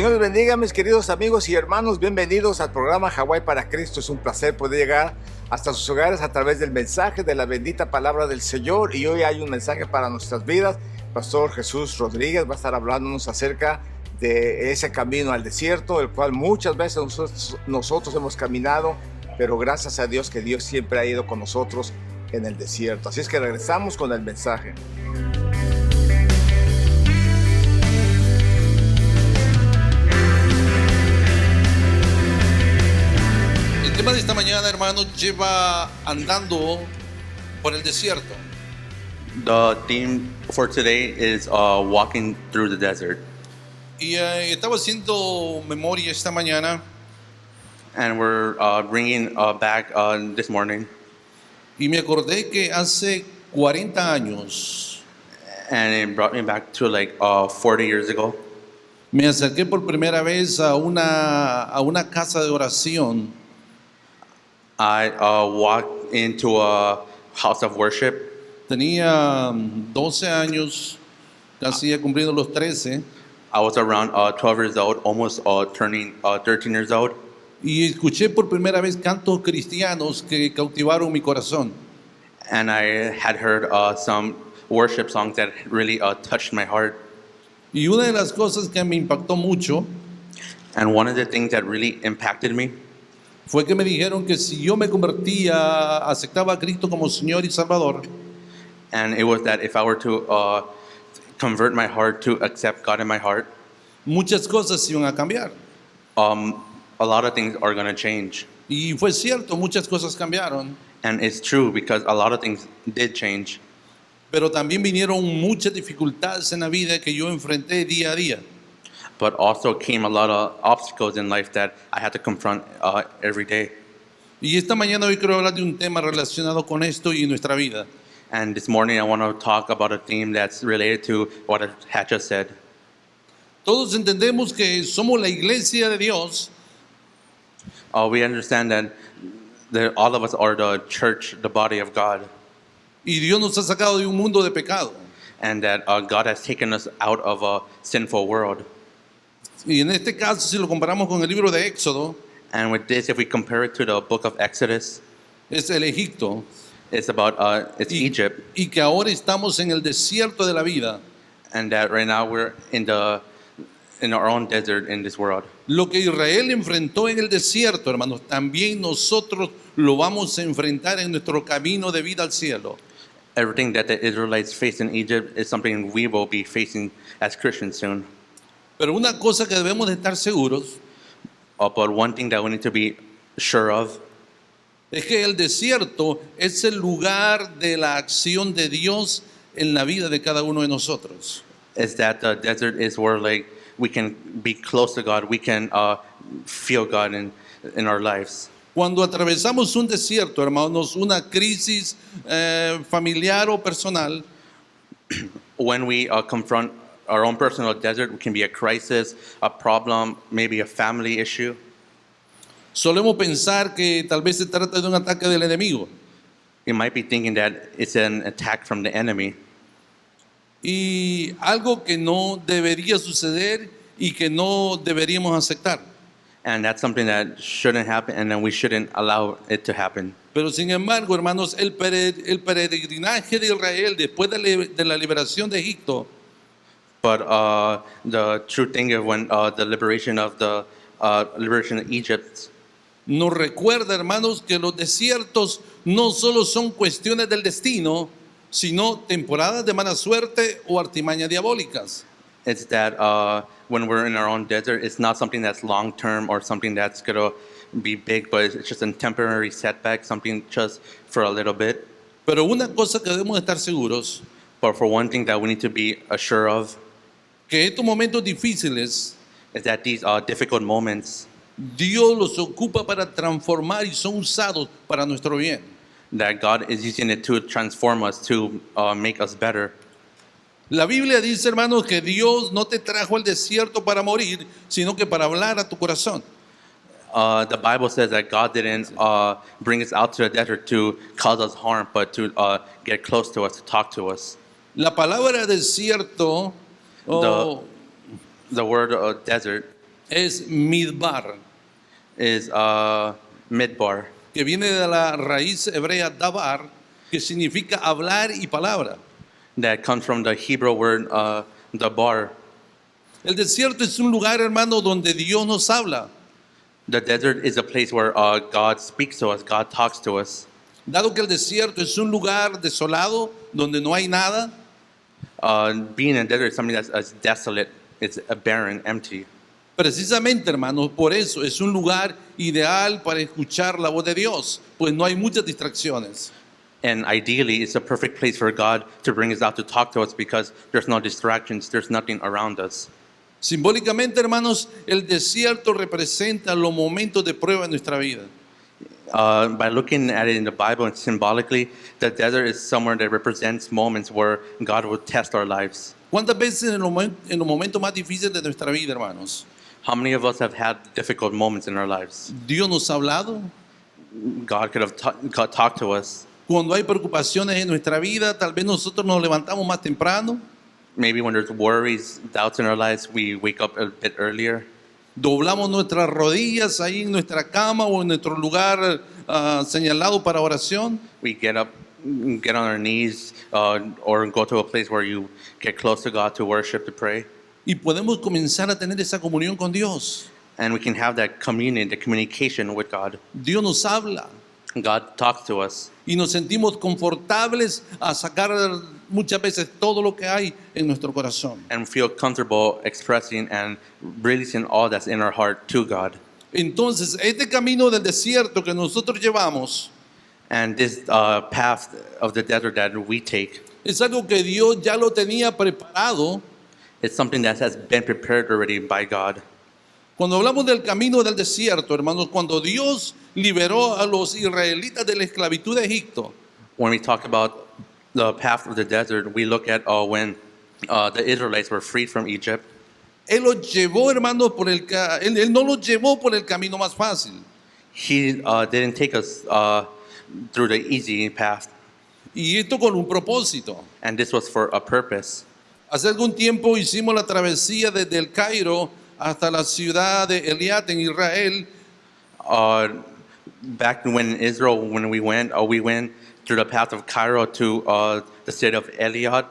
Señor les bendiga, mis queridos amigos y hermanos. Bienvenidos al programa Hawái para Cristo. Es un placer poder llegar hasta sus hogares a través del mensaje de la bendita palabra del Señor. Y hoy hay un mensaje para nuestras vidas. Pastor Jesús Rodríguez va a estar hablándonos acerca de ese camino al desierto, el cual muchas veces nosotros hemos caminado, pero gracias a Dios que Dios siempre ha ido con nosotros en el desierto. Así es que regresamos con el mensaje. El tema de esta mañana, hermanos, lleva andando por el desierto. The theme for today is walking through the desert. Y estaba haciendo memoria esta mañana And we're bringing back this morning. y me acordé que hace 40 años And it brought me back to like 40 years ago. me acerqué por primera vez a una casa de oración. I walked into a house of worship. Tenía 12 años, casi ya cumpliendo los 13, I was around 12 years old, almost turning 13 years old. y escuché por primera vez cantos cristianos que cautivaron mi corazón. And I had heard some worship songs that really touched my heart. Y una de las cosas que me impactó mucho And one of the things that really impacted me fue que me dijeron que si yo me convertía, aceptaba a Cristo como Señor y Salvador, and it was that if I were to convert my heart to accept God in my heart, muchas cosas iban a cambiar. a lot of things are going to change. Y fue cierto, muchas cosas cambiaron, And it's true because a lot of things did change. pero también vinieron muchas dificultades en la vida que yo enfrenté día a día. But also came a lot of obstacles in life that I had to confront every day. Y esta mañana hoy quiero hablar de un tema relacionado con esto y nuestra vida. And this morning I want to talk about a theme that's related to what I had just said. Todos entendemos que somos la iglesia de Dios, We understand that all of us are the church, the body of God, y Dios nos ha sacado de un mundo de pecado. and that God has taken us out of a sinful world. Y en este caso, si lo comparamos con el libro de Éxodo, And with this, if we compare it to the book of Exodus, es el Egipto, it's about it's Egypt, y que ahora estamos en el desierto de la vida. and that right now we're in our own desert in this world. Lo que Israel enfrentó en el desierto, hermanos, también nosotros lo vamos a enfrentar en nuestro camino de vida al cielo. Everything that the Israelites faced in Egypt is something we will be facing as Christians soon. Pero una cosa que debemos de estar seguros But one thing that we need to be sure of es que el desierto es el lugar de la acción de Dios en la vida de cada uno de nosotros. is that the desert is where like we can be close to God, we can feel God in our lives. Cuando atravesamos un desierto, hermanos, una crisis familiar o personal, When we confront our own personal desert, it can be a crisis, a problem, maybe a family issue. solemos pensar que tal vez se trata de un ataque del enemigo. You might be thinking that it's an attack from the enemy. Y algo que no debería suceder y que no deberíamos aceptar. And that's something that shouldn't happen, and then we shouldn't allow it to happen. Pero sin embargo, hermanos, el peregrinaje de Israel después de la liberación de Egipto But the true thing of when the liberation of Egypt nos recuerda, hermanos, que los desiertos no solo son cuestiones del destino, sino temporadas de mala suerte o artimañas diabólicas. it's that when we're in our own desert, it's not something that's long term or something that's gonna be big, but it's just a temporary setback, something just for a little bit. Pero una cosa que debemos estar seguros, But for one thing that we need to be assured of que estos momentos difíciles is that these difficult moments, Dios los ocupa para transformar y son usados para nuestro bien. that God is using it to transform us, to make us better. La Biblia dice, hermanos, que Dios no te trajo al desierto para morir, sino que para hablar a tu corazón. The Bible says that God didn't bring us out to the desert to cause us harm, but to get close to us, to talk to us. La palabra desierto The word desert es midbar, is midbar, que viene de la raíz hebrea dabar, que significa hablar y palabra. that comes from the Hebrew word dabar. El desierto es un lugar, hermano, donde Dios nos habla. The desert is a place where God speaks to us, God talks to us. Dado que el desierto es un lugar desolado, donde no hay nada, Being in a desert is something that's desolate, it's barren, empty. precisamente, hermanos, por eso es un lugar ideal para escuchar la voz de Dios, pues no hay muchas distracciones. And ideally, it's a perfect place for God to bring us out to talk to us because there's no distractions, there's nothing around us. Simbólicamente, hermanos, el desierto representa los momentos de prueba en nuestra vida. By looking at it in the Bible and symbolically, the desert is somewhere that represents moments where God will test our lives. ¿Cuántas veces en los momentos más difíciles de nuestra vida, hermanos, How many of us have had difficult moments in our lives? Dios nos ha hablado? God could have talked to us. Cuando hay preocupaciones en nuestra vida, tal vez nosotros nos levantamos más temprano, Maybe when there's worries, doubts in our lives, we wake up a bit earlier. doblamos nuestras rodillas ahí en nuestra cama o en nuestro lugar señalado para oración. We get up, get on our knees, or go to a place where you get close to God to worship, to pray. Y podemos comenzar a tener esa comunión con Dios. And we can have that communion, the communication with God. Dios nos habla God talks to us. y nos sentimos confortables a sacar muchas veces todo lo que hay en nuestro corazón. And feel comfortable expressing and releasing all that's in our heart to God. Entonces, este camino del desierto que nosotros llevamos And this path of the desert that we take, es algo que Dios ya lo tenía preparado. it's something that has been prepared already by God. Cuando hablamos del camino del desierto, hermanos, cuando Dios liberó a los israelitas de la esclavitud de Egipto, When we talk about the path of the desert, we look at when the Israelites were freed from Egypt. Él los llevó, hermanos, él no los llevó por el camino más fácil. He didn't take us through the easy path, Y esto con un propósito. and this was for a purpose. Hace algún tiempo hicimos la travesía desde el Cairo hasta la ciudad de Eliat en Israel. Back when we went through the path of Cairo to the state of Eliad,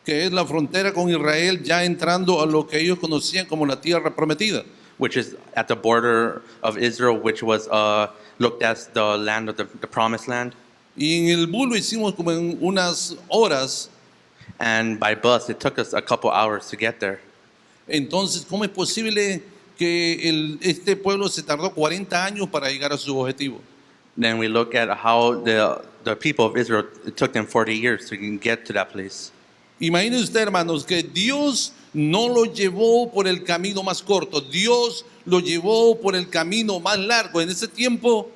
Que es la frontera con Israel, ya entrando a lo que ellos conocían como la tierra prometida. which is at the border of Israel, which was looked as the land of the promised land. Y en el bus lo hicimos como en unas horas. And by bus, it took us a couple hours to get there. Entonces, ¿cómo es posible que este pueblo se tardó 40 años para llegar a su objetivo? Then we look at how the people of Israel, it took them 40 years to get to that place. Imagine usted, hermanos, que Dios no lo llevó por el camino más corto, Dios lo llevó por el camino más largo. En ese tiempo,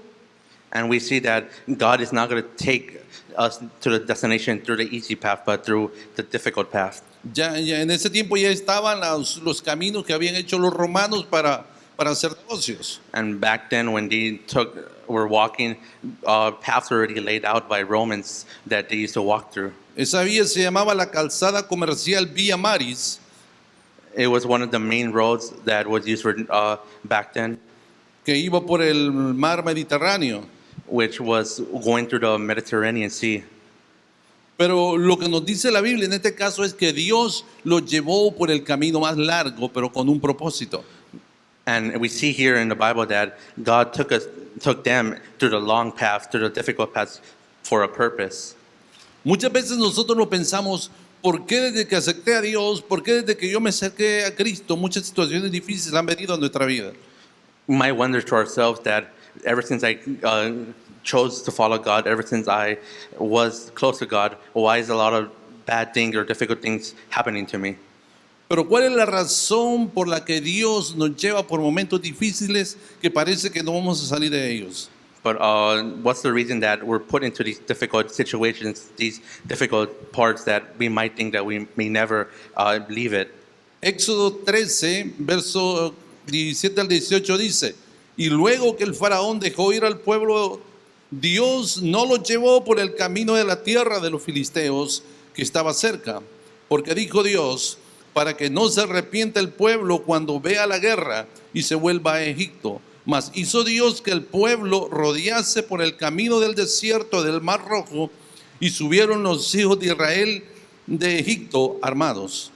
And we see that God is not going to take us to the destination through the easy path, but through the difficult path. ya en ese tiempo ya estaban los caminos que habían hecho los romanos para hacer negocios. And back then, when they were walking, paths were already laid out by Romans that they used to walk through. Esa vía se llamaba la calzada comercial Vía Maris, It was one of the main roads that was used for back then, que iba por el mar Mediterráneo. which was going through the Mediterranean Sea. Pero lo que nos dice la Biblia en este caso es que Dios los llevó por el camino más largo, pero con un propósito. And we see here in the Bible that God took them through the long path, through the difficult path, for a purpose. Muchas veces nosotros lo pensamos, ¿por qué desde que acepté a Dios, por qué desde que yo me acerqué a Cristo, muchas situaciones difíciles han venido a nuestra vida? We might wonder to ourselves that ever since I chose to follow God, ever since I was close to God, why is a lot of bad things or difficult things happening to me? Pero ¿cuál es la razón por la que Dios nos lleva por momentos difíciles que parece que no vamos a salir de ellos? But what's the reason that we're put into these difficult situations, these difficult parts that we might think that we may never leave it? Éxodo 13, verso 17 al 18 dice, y luego que el faraón dejó ir al pueblo, Dios no los llevó por el camino de la tierra de los filisteos que estaba cerca, porque dijo Dios, para que no se arrepienta el pueblo cuando vea la guerra y se vuelva a Egipto. Mas hizo Dios que el pueblo rodease por el camino del desierto del Mar Rojo, y subieron los hijos de Israel de Egipto armados.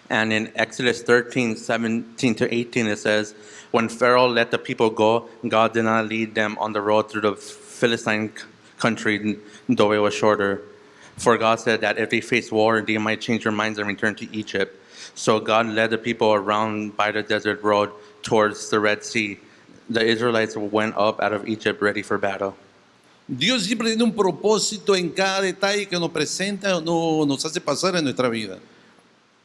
And in Exodus 13:17-18, it says, when Pharaoh let the people go, God did not lead them on the road through the Philistine country, though it was shorter. For God said that if they faced war, they might change their minds and return to Egypt. So God led the people around by the desert road towards the Red Sea. The Israelites went up out of Egypt ready for battle. Dios siempre tiene un propósito en cada detalle que nos presenta o nos hace pasar en nuestra vida.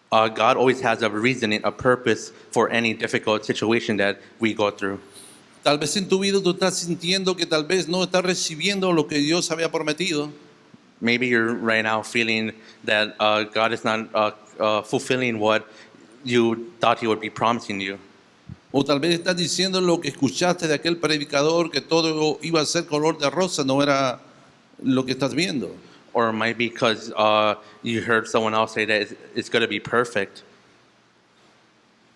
God always has a reasoning, a purpose for any difficult situation that we go through. Tal vez en tu vida tú estás sintiendo que tal vez no estás recibiendo lo que Dios había prometido. Maybe you're right now feeling that God is not fulfilling what you thought He would be promising you. O tal vez estás diciendo lo que escuchaste de aquel predicador, que todo iba a ser color de rosa, no era lo que estás viendo. Or it might be because you heard someone else say that it's going to be perfect.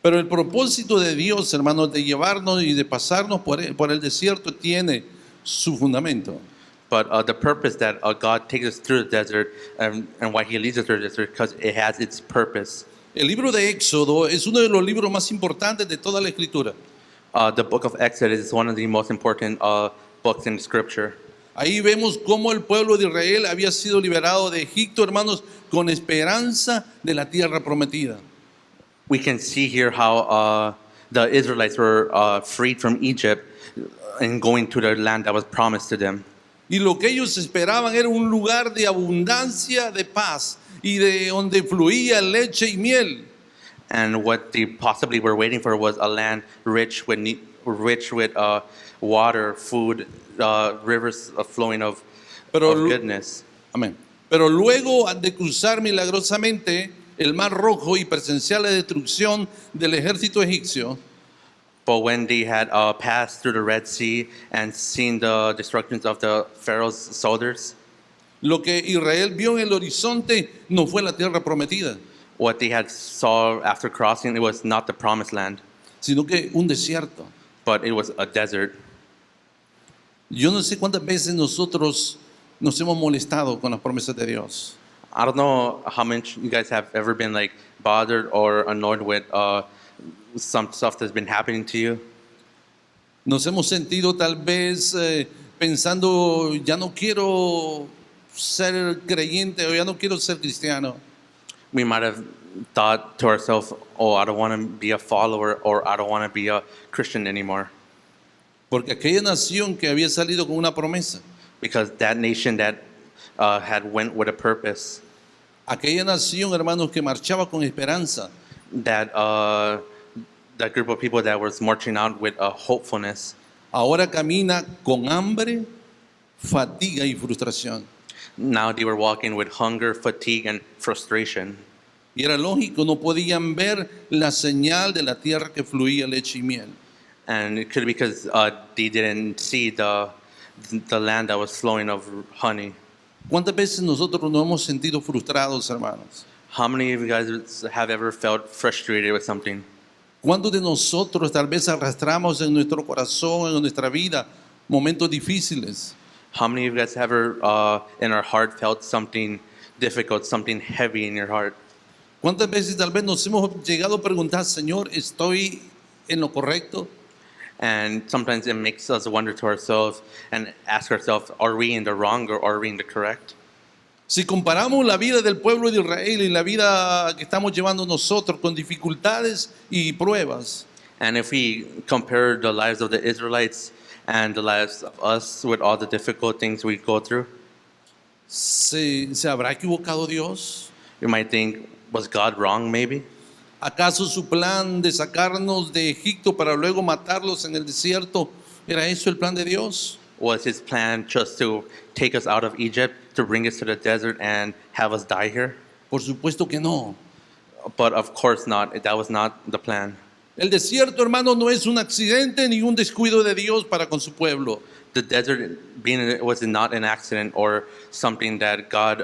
Pero el propósito de Dios, hermanos, de llevarnos y de pasarnos por el desierto tiene su fundamento. But the purpose that God takes us through the desert and why He leads us through the desert, because it has its purpose. El libro de Éxodo es uno de los libros más importantes de toda la Escritura. The book of Exodus is one of the most important books in Scripture. Ahí vemos cómo el pueblo de Israel había sido liberado de Egipto, hermanos, con esperanza de la tierra prometida. We can see here how the Israelites were freed from Egypt and going to the land that was promised to them. Y lo que ellos esperaban era un lugar de abundancia, de paz, y de donde fluía leche y miel. And what they possibly were waiting for was a land rich with water, food, rivers flowing of goodness. Amén. Pero luego de cruzar milagrosamente el Mar Rojo y presenciar la destrucción del ejército egipcio, But when they had passed through the Red Sea and seen the destructions of the Pharaoh's soldiers, lo que Israel vio en el horizonte no fue la tierra prometida, what they had saw after crossing, it was not the promised land, sino que un desierto. but it was a desert. Yo no sé cuántas veces nosotros nos hemos molestado con las promesas de Dios. I don't know how much you guys have ever been like bothered or annoyed with some stuff that's been happening to you. Nos hemos sentido tal vez pensando, ya no quiero ser creyente o ya no quiero ser cristiano. We might have thought to ourselves, oh, I don't want to be a follower, or I don't want to be a Christian anymore. Porque aquella nación que había salido con una promesa, Because that nation that had went with a purpose, aquella nación, hermanos, que marchaba con esperanza, that group of people that was marching out with a hopefulness, ahora camina con hambre, fatiga y frustración. now they were walking with hunger, fatigue, and frustration. Y era lógico, no podían ver la señal de la tierra que fluía leche y miel. And it could be because they didn't see the land that was flowing of honey. ¿Cuántas veces nosotros nos hemos sentido frustrados, hermanos? How many of you guys have ever felt frustrated with something? ¿Cuántos de nosotros tal vez arrastramos en nuestro corazón, en nuestra vida, momentos difíciles? How many of you guys have ever in our heart felt something difficult, something heavy in your heart? ¿Cuántas veces tal vez nos hemos llegado a preguntar, Señor, ¿estoy en lo correcto? And sometimes it makes us wonder to ourselves and ask ourselves, are we in the wrong or are we in the correct? Si comparamos la vida del pueblo de Israel y la vida que estamos llevando nosotros con dificultades y pruebas, And if we compare the lives of the Israelites and the lives of us with all the difficult things we go through, ¿se habrá equivocado Dios? you might think, was God wrong maybe? ¿Acaso su plan de sacarnos de Egipto para luego matarlos en el desierto, era eso el plan de Dios? Was his plan just to take us out of Egypt, to bring us to the desert and have us die here? Por supuesto que no. But of course not. That was not the plan. El desierto, hermano, no es un accidente ni un descuido de Dios para con su pueblo. The desert was not an accident or something that God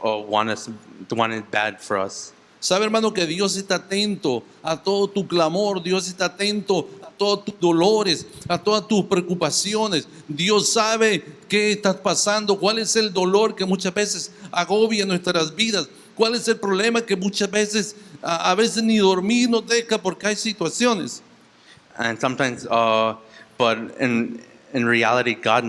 wanted bad for us. Sabe, hermano, que Dios está atento a todo tu clamor, Dios está atento a todos tus dolores, a todas tus preocupaciones. Dios sabe qué estás pasando, cuál es el dolor que muchas veces agobia nuestras vidas, cuál es el problema que muchas veces, a veces ni dormir nos deja porque hay situaciones. And sometimes, but in reality, God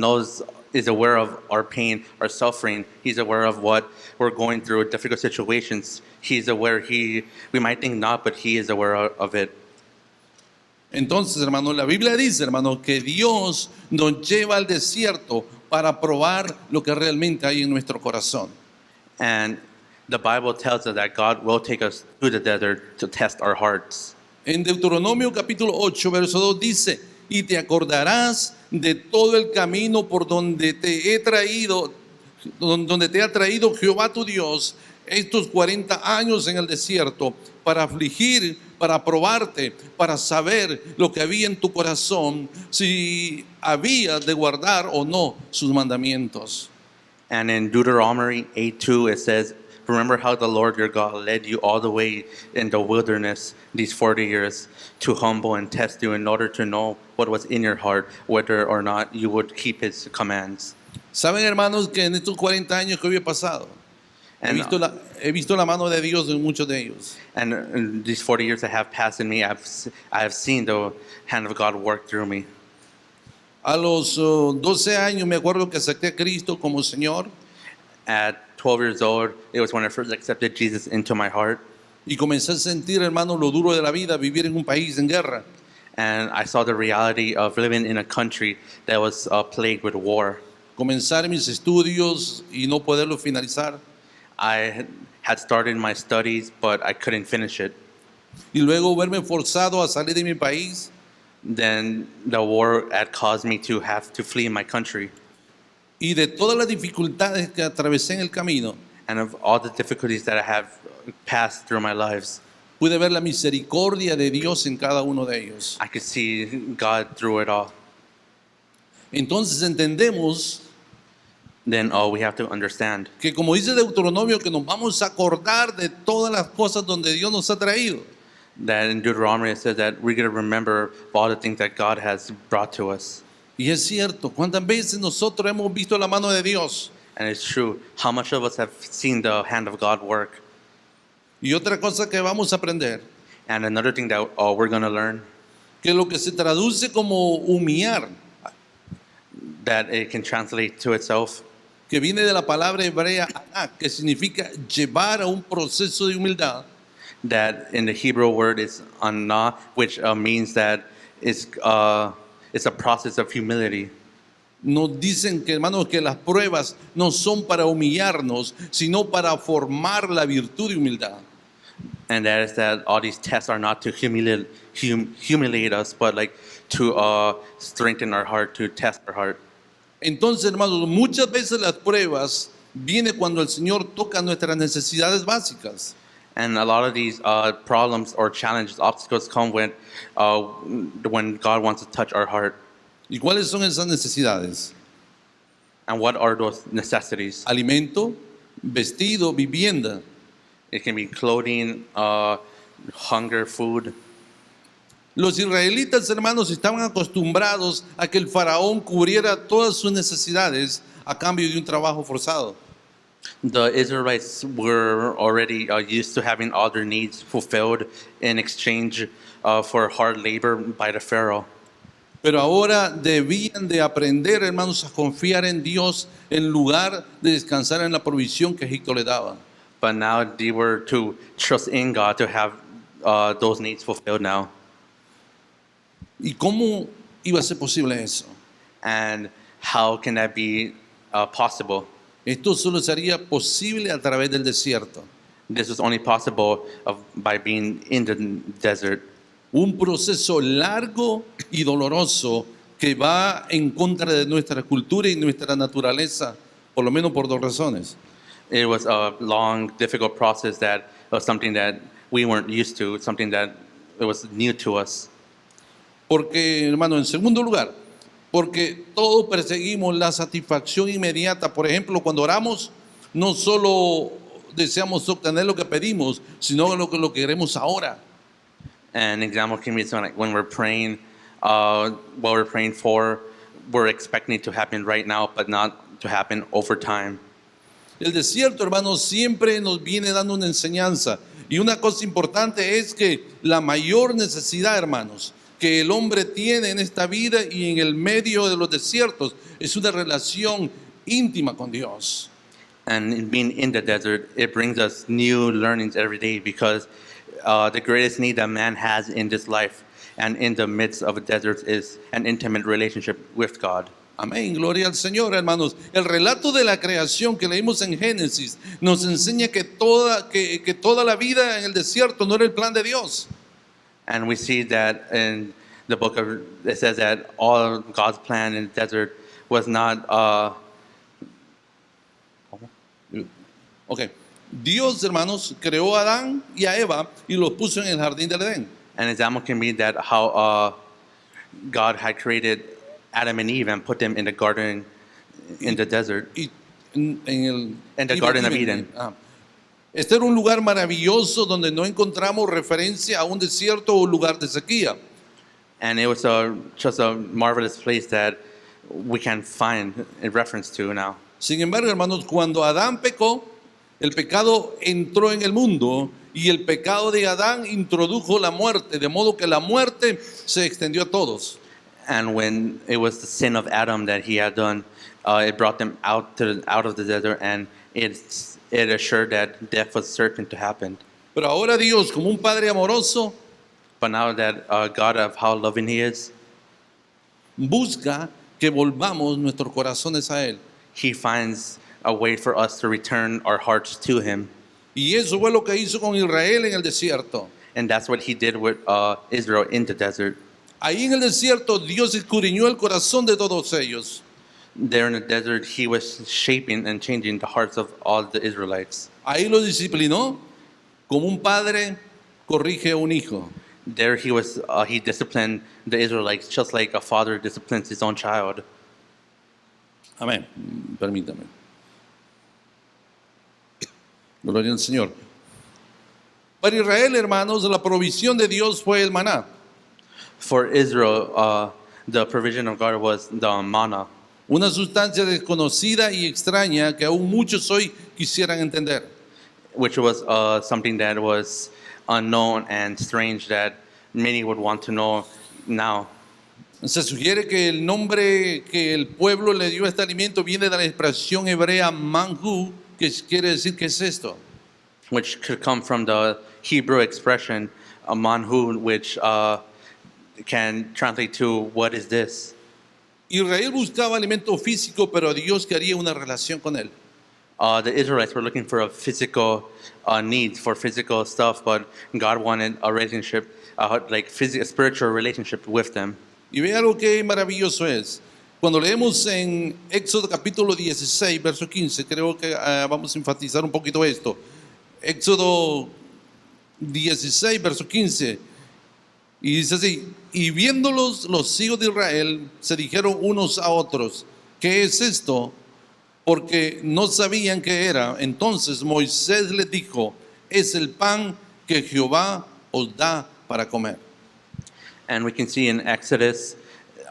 is aware of our pain, our suffering. He's aware of what we're going through, difficult situations. He's aware. We might think not, but He is aware of it. Entonces, hermano, la Biblia dice, hermano, que Dios nos lleva al desierto para probar lo que realmente hay en nuestro corazón. And the Bible tells us that God will take us to the desert to test our hearts. En Deuteronomio capítulo 8, verso 2 dice, y te acordarás de todo el camino por donde te ha traído Jehová tu Dios estos 40 años en el desierto, para afligir, para probarte, para saber lo que había en tu corazón, si habías de guardar o no sus mandamientos. And in Deuteronomy 8:2 it says, remember how the Lord your God led you all the way in the wilderness these 40 years to humble and test you in order to know what was in your heart, whether or not you would keep His commands. Saben, hermanos, que en estos 40 años que había pasado, he visto la mano de Dios en muchos de ellos. And in these 40 years that have passed in me, I have seen the hand of God work through me. A los 12 años me acuerdo que acepté a Cristo como Señor. At 12 years old, it was when I first accepted Jesus into my heart. Y comencé a sentir, hermano, lo duro de la vida, vivir en un país en guerra. And I saw the reality of living in a country that was plagued with war. Comenzar mis estudios y no poderlo finalizar. I had started my studies, but I couldn't finish it. Y luego verme forzado a salir de mi país. Then the war had caused me to have to flee my country. Y de todas las dificultades que atravesé en el camino, And of all the difficulties that I have passed through my lives, pude ver la misericordia de Dios en cada uno de ellos. I could see God through it all. Entonces entendemos Then we have to understand que, como dice Deuteronomio, que nos vamos a acordar de todas las cosas donde Dios nos ha traído. that in Deuteronomy it says that we're going to remember all the things that God has brought to us. Y es cierto, ¿cuántas veces nosotros hemos visto la mano de Dios? And it's true. How much of us have seen the hand of God work? Y otra cosa que vamos a aprender, And another thing that we're going to learn, que lo que se traduce como humillar, that it can translate to itself, que viene de la palabra hebrea anak, que significa llevar a un proceso de humildad, that in the Hebrew word is anah, which means that it's a process of humility. nos dicen que, hermanos, que las pruebas no son para humillarnos, sino para formar la virtud de humildad. And that is that all these tests are not to humiliate us, but like to strengthen our heart, to test our heart. Entonces, hermanos, muchas veces las pruebas vienen cuando el Señor toca nuestras necesidades básicas. And a lot of these problems or challenges, obstacles come when God wants to touch our heart. ¿Y cuáles son esas necesidades? And what are those necessities? Alimento, vestido, vivienda. It can be clothing, hunger, food. Los israelitas, hermanos, estaban acostumbrados a que el faraón cubriera todas sus necesidades a cambio de un trabajo forzado. The Israelites were already used to having all their needs fulfilled in exchange for hard labor by the Pharaoh. Pero ahora debían de aprender, hermanos, a confiar en Dios en lugar de descansar en la provisión que Egipto le daba. But now they were to trust in God to have those needs fulfilled now. ¿Y cómo iba a ser posible eso? And how can that be possible? Esto solo sería posible a través del desierto. This was only possible by being in the desert. Un proceso largo y doloroso que va en contra de nuestra cultura y nuestra naturaleza, por lo menos por dos razones. It was a long, difficult process that was something that we weren't used to, something that it was new to us. Porque, hermano, en segundo lugar, porque todos perseguimos la satisfacción inmediata. Por ejemplo, cuando oramos, no solo deseamos obtener lo que pedimos, sino lo que queremos ahora. An example can be like when we're praying, what we're praying for, we're expecting it to happen right now, but not to happen over time. El desierto, hermanos, siempre nos viene dando una enseñanza. Y una cosa importante es que la mayor necesidad, hermanos, que el hombre tiene en esta vida y en el medio de los desiertos es una relación íntima con Dios. And being in the desert, it brings us new learnings every day because the greatest need that man has in this life and in the midst of a desert is an intimate relationship with God. Amén, gloria al Señor, hermanos. El relato de la creación que leímos en Génesis nos enseña que toda la vida en el desierto no era el plan de Dios. And we see that in the book of, it says that all God's plan in the desert was not, Ok, Dios, hermanos, creó a Adán y a Eva y los puso en el jardín del Edén. an example can be that how God had created Adam and Eve and put them in the garden in the desert. Y en the Garden of Eden. Este era un lugar maravilloso donde no encontramos referencia a un desierto o lugar de sequía. And it was just a marvelous place that we can find a reference to now. Sin embargo, hermanos, cuando Adán pecó, el pecado entró en el mundo y el pecado de Adán introdujo la muerte, de modo que la muerte se extendió a todos. And when it was the sin of Adam that he had done, it brought them out of the desert, and it assured that death was certain to happen. Pero ahora Dios, como un padre amoroso, But now that God of how loving He is, busca que volvamos nuestros corazones a Él. He finds a way for us to return our hearts to Him. Y eso fue lo que hizo con Israel en el desierto. And that's what He did with Israel in the desert. Ahí en el desierto Dios escudriñó el corazón de todos ellos. There in the desert, He was shaping and changing the hearts of all the Israelites. Ahí lo disciplinó como un padre corrige a un hijo. There He disciplined the Israelites just like a father disciplines his own child. Amén. Permítame. Gloria al Señor. Para Israel, hermanos, la provisión de Dios fue el maná. For Israel, the provision of God was the manna, Una sustancia desconocida y extraña que aún muchos hoy quisieran entender. which was something that was unknown and strange that many would want to know now. Se sugiere que el nombre que el pueblo le dio a este alimento viene de la expresión hebrea manhu, que quiere decir ¿qué es esto? Which could come from the Hebrew expression manhu, which can translate to what is this? Israel buscaba alimento físico, pero Dios quería una relación con él. The Israelites were looking for a physical need for physical stuff, but God wanted a relationship, like a spiritual relationship with them. Y ve algo que maravilloso es. Cuando leemos en Éxodo capítulo 16, verso 15, creo que vamos a enfatizar un poquito esto. Éxodo 16, verso 15. Y dice así, y viéndolos los hijos de Israel, se dijeron unos a otros, ¿qué es esto? Porque no sabían qué era. Entonces Moisés les dijo, es el pan que Jehová os da para comer. And we can see in Exodus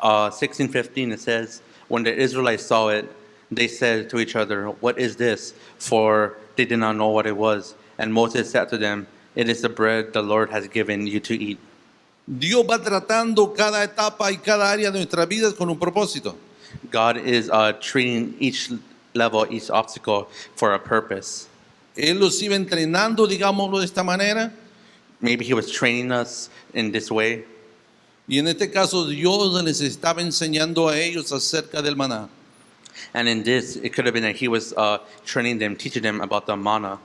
16:15 it says, when the Israelites saw it, they said to each other, "What is this?" For they did not know what it was. And Moses said to them, "It is the bread the Lord has given you to eat." Dios va tratando cada etapa y cada área de nuestras vidas con un propósito. God is treating each level, each obstacle for a purpose. Él los iba entrenando, digámoslo de esta manera. Maybe He was training us in this way. Y en este caso Dios les estaba enseñando a ellos acerca del maná. And in this, it could have been that He was training them, teaching them about the manna.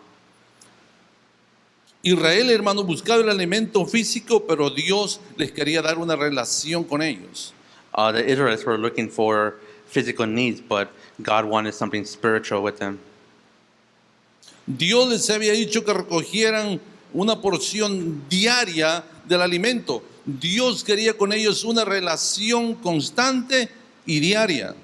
Israel, hermano, buscaba el alimento físico, pero Dios les quería dar una relación con ellos. The Israelites were looking for physical needs, but God wanted something spiritual with them. Dios les había dicho que recogieran una porción diaria del alimento. Dios quería con ellos una relación constante y diaria.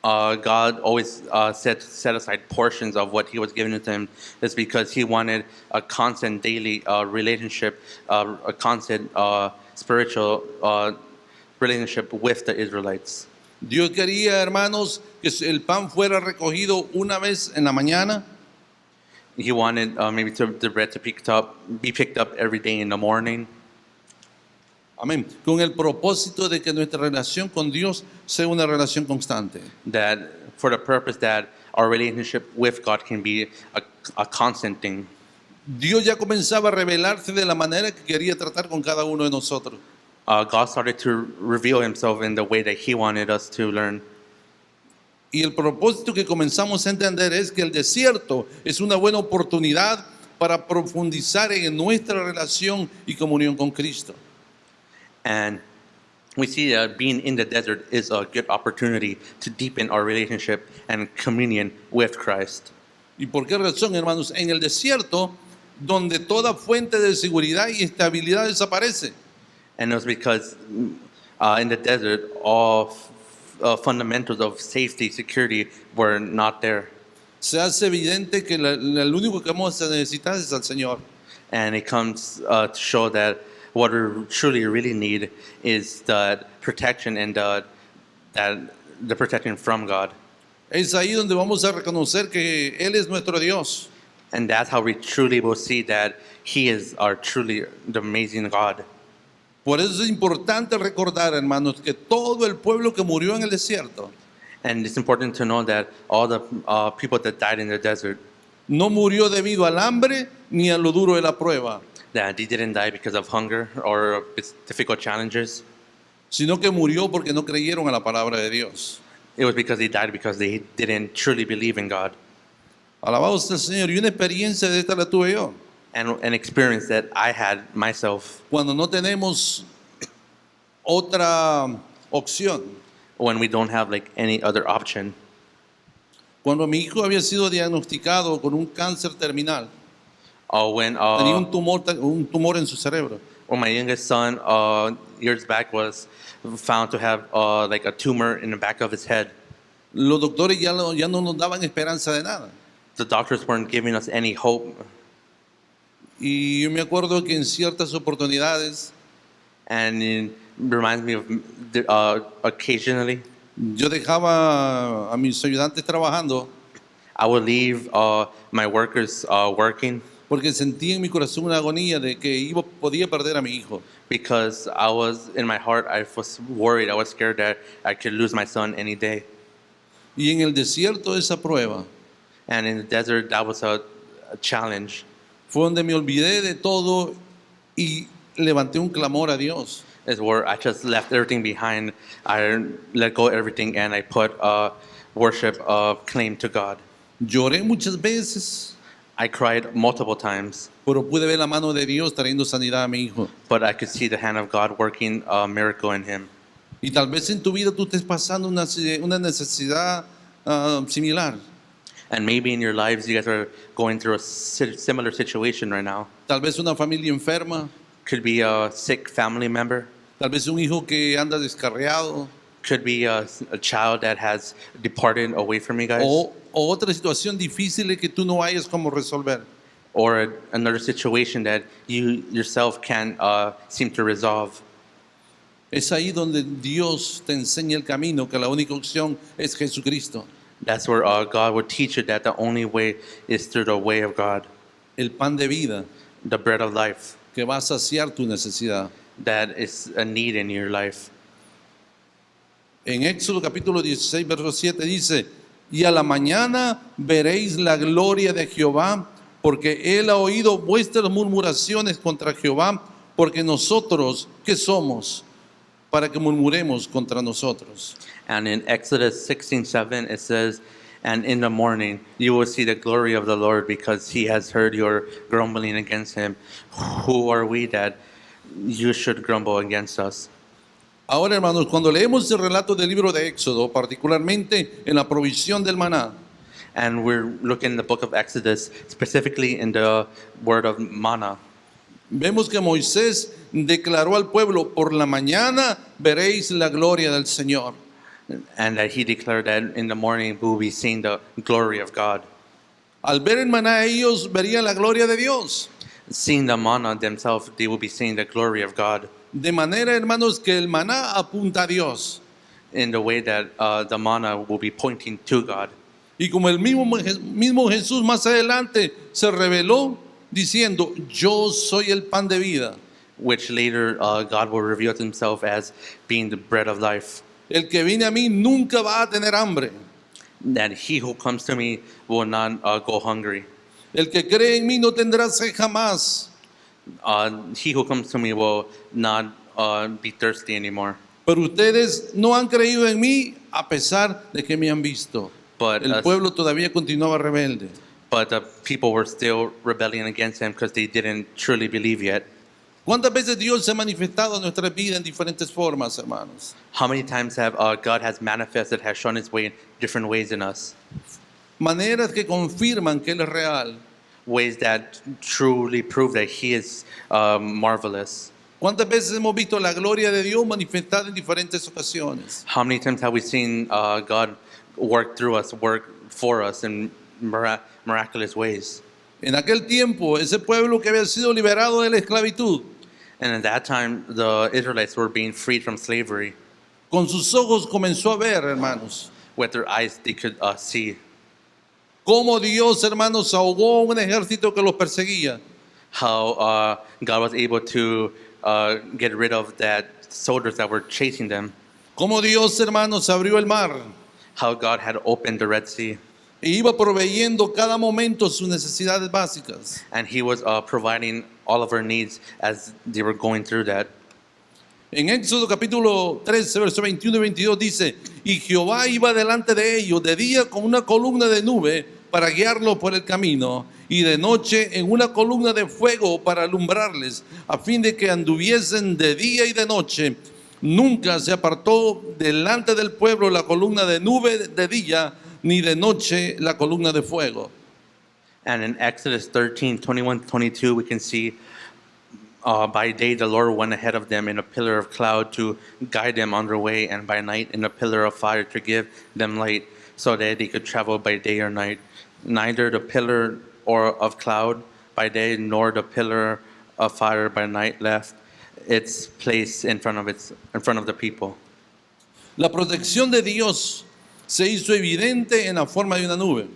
God always set aside portions of what He was giving to him is because He wanted a constant daily relationship, a constant spiritual relationship with the Israelites. Dios quería, hermanos, que el pan fuera recogido una vez en la mañana, He wanted maybe the bread to be picked up every day in the morning, amén, con el propósito de que nuestra relación con Dios sea una relación constante. that for the purpose that our relationship with God can be a constant thing. Dios ya comenzaba a revelarse de la manera que quería tratar con cada uno de nosotros. God started to reveal Himself in the way that He wanted us to learn. Y el propósito que comenzamos a entender es que el desierto es una buena oportunidad para profundizar en nuestra relación y comunión con Cristo. And we see that being in the desert is a good opportunity to deepen our relationship and communion with Christ. ¿Y por qué razón, hermanos? En el desierto, donde toda fuente de seguridad y estabilidad desaparece. And it was because in the desert, all fundamentals of safety, security were not there. Se hace evidente que el único que vamos a necesitar es al Señor. And it comes to show that what we truly really need is the protection and the protection from God. Es ahí donde vamos a reconocer que Él es nuestro Dios. And that's how we truly will see that He is our truly the amazing God. Por eso es importante recordar, hermanos, que todo el pueblo que murió en el desierto And it's important to know that all the people that died in the desert, no murió debido al hambre ni a lo duro de la prueba, that they didn't die because of hunger or difficult challenges. sino que murió porque no creyeron a la palabra de Dios. It was because they died because they didn't truly believe in God. Alabado sea el Señor. Y una experiencia de esta la tuve yo. And an experience that I had myself Cuando no tenemos otra opción. when we don't have like any other option. Cuando mi hijo había sido diagnosticado con un cáncer terminal, When tenía un tumor en su cerebro. my youngest son years back was found to have like a tumor in the back of his head. Los doctores ya no nos daban esperanza de nada. The doctors weren't giving us any hope. Y yo me acuerdo que en ciertas oportunidades And it reminds me of occasionally yo dejaba a mis ayudantes trabajando I would leave my workers working porque sentía en mi corazón una agonía de que podía perder a mi hijo. because I was in my heart, I was worried, I was scared that I could lose my son any day. Y en el desierto de esa prueba And in the desert, that was a challenge. fue donde me olvidé de todo y levanté un clamor a Dios. Is where I just left everything behind. I let go of everything and I put worship claim to God. Lloré muchas veces, I cried multiple times, pero pude ver la mano de Dios trayendo sanidad a mi hijo. but I could see the hand of God working a miracle in him. Y tal vez en tu vida tú estés pasando una necesidad similar. And maybe in your lives, you guys are going through a similar situation right now. Tal vez una familia enferma, Could be a sick family member. tal vez un hijo que anda descarriado, Could be a child that has departed away from you guys. o otra situación difícil que tú no hayas cómo resolver. Or another situation that you yourself can't seem to resolve. Es ahí donde Dios te enseña el camino, que la única opción es Jesucristo, That's where God will teach you that the only way is through the way of God, el pan de vida the bread of life, que va a saciar tu necesidad. that is a need in your life. En Éxodo capítulo 16, verso 7 dice, y a la mañana veréis la gloria de Jehová, porque Él ha oído vuestras murmuraciones contra Jehová, porque nosotros, ¿qué somos? Para que murmuremos contra nosotros. And in Exodus 16:7 it says, and in the morning you will see the glory of the Lord because he has heard your grumbling against him. Who are we that you should grumble against us? Ahora, hermanos, cuando leemos el relato del libro de Éxodo, particularmente en la provisión del maná, And we're looking in the book of Exodus, specifically in the word of manna. vemos que Moisés declaró al pueblo, por la mañana veréis la gloria del Señor. and that he declared that in the morning we will be seeing the glory of God. Al ver el maná, ellos verían la gloria de Dios. Seeing the manna themselves, they will be seeing the glory of God De manera, hermanos, que el maná apunta a Dios. in the way that the manna will be pointing to God. Y como el mismo Jesús más adelante se reveló diciendo, yo soy el pan de vida. Which later God will reveal himself as being the bread of life. El que viene a mí nunca va a tener hambre. That he who comes to me will not go hungry. El que cree en mí no tendrá sed jamás. He who comes to me will not be thirsty anymore. Pero ustedes no han creído en mí a pesar de que me han visto. But El pueblo todavía continuaba rebelde. the people were still rebelling against him because they didn't truly believe yet. ¿Cuántas veces Dios se ha manifestado en nuestra vida en diferentes formas, hermanos? How many times have God has manifested, has shown his way in different ways in us? Maneras que confirman que Él es real. Ways that truly prove that he is marvelous. ¿Cuántas veces hemos visto la gloria de Dios manifestada en diferentes ocasiones? How many times have we seen God work through us, work for us in miraculous ways? En aquel tiempo, ese pueblo que había sido liberado de la esclavitud, And at that time, the Israelites were being freed from slavery. con sus ojos comenzó a ver, hermanos, With their eyes, they could see cómo Dios, hermanos, ahogó un ejército que los perseguía. how God was able to get rid of that soldiers that were chasing them. Cómo Dios, hermanos, abrió el mar How God had opened the Red Sea. e iba proveyendo cada momento sus necesidades básicas. And he was providing all of our needs as they were going through that. En Éxodo capítulo 13, versos 21 y 22 dice, y Jehová iba delante de ellos de día con una columna de nube para guiarlo por el camino, y de noche en una columna de fuego para alumbrarles, a fin de que anduviesen de día y de noche. Nunca se apartó delante del pueblo la columna de nube de día, ni de noche la columna de fuego. And in Exodus 13, 21, 22, we can see by day the Lord went ahead of them in a pillar of cloud to guide them on their way, and by night in a pillar of fire to give them light, so that they could travel by day or night. Neither the pillar or of cloud by day, nor the pillar of fire by night left its place in front of the people. La protección de Dios se hizo evidente en la forma de una nube.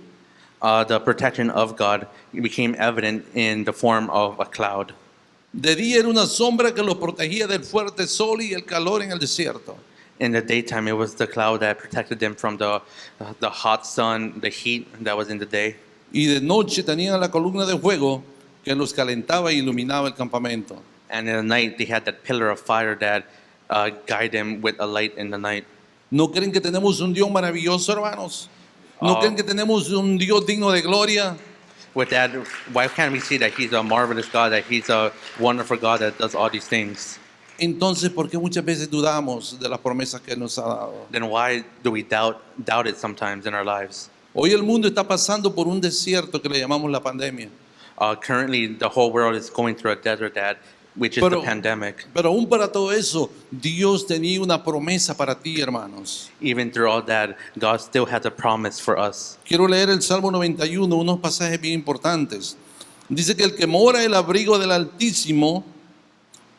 The protection of God became evident in the form of a cloud. De día era una sombra que los protegía del fuerte sol y el calor en el desierto. In the daytime, it was the cloud that protected them from the hot sun, the heat that was in the day. Y de noche tenían la columna de fuego que los calentaba y iluminaba el campamento. And in the night, they had that pillar of fire that guided them with a light in the night. ¿No creen que tenemos un Dios maravilloso, hermanos? ¿No creen que tenemos un Dios digno de gloria? With that, why can't we see that He's a marvelous God, that He's a wonderful God that does all these things? Entonces, ¿por qué muchas veces dudamos de las promesas que Él nos ha dado? Then why do we doubt it sometimes in our lives? Hoy el mundo está pasando por un desierto que le llamamos la pandemia. Currently, the whole world is going through a desert which is the pandemic. Pero aún para todo eso, Dios tenía una promesa para ti, hermanos. Even through all that, God still has a promise for us. Quiero leer el Salmo 91, unos pasajes bien importantes. Dice que el que mora el abrigo del Altísimo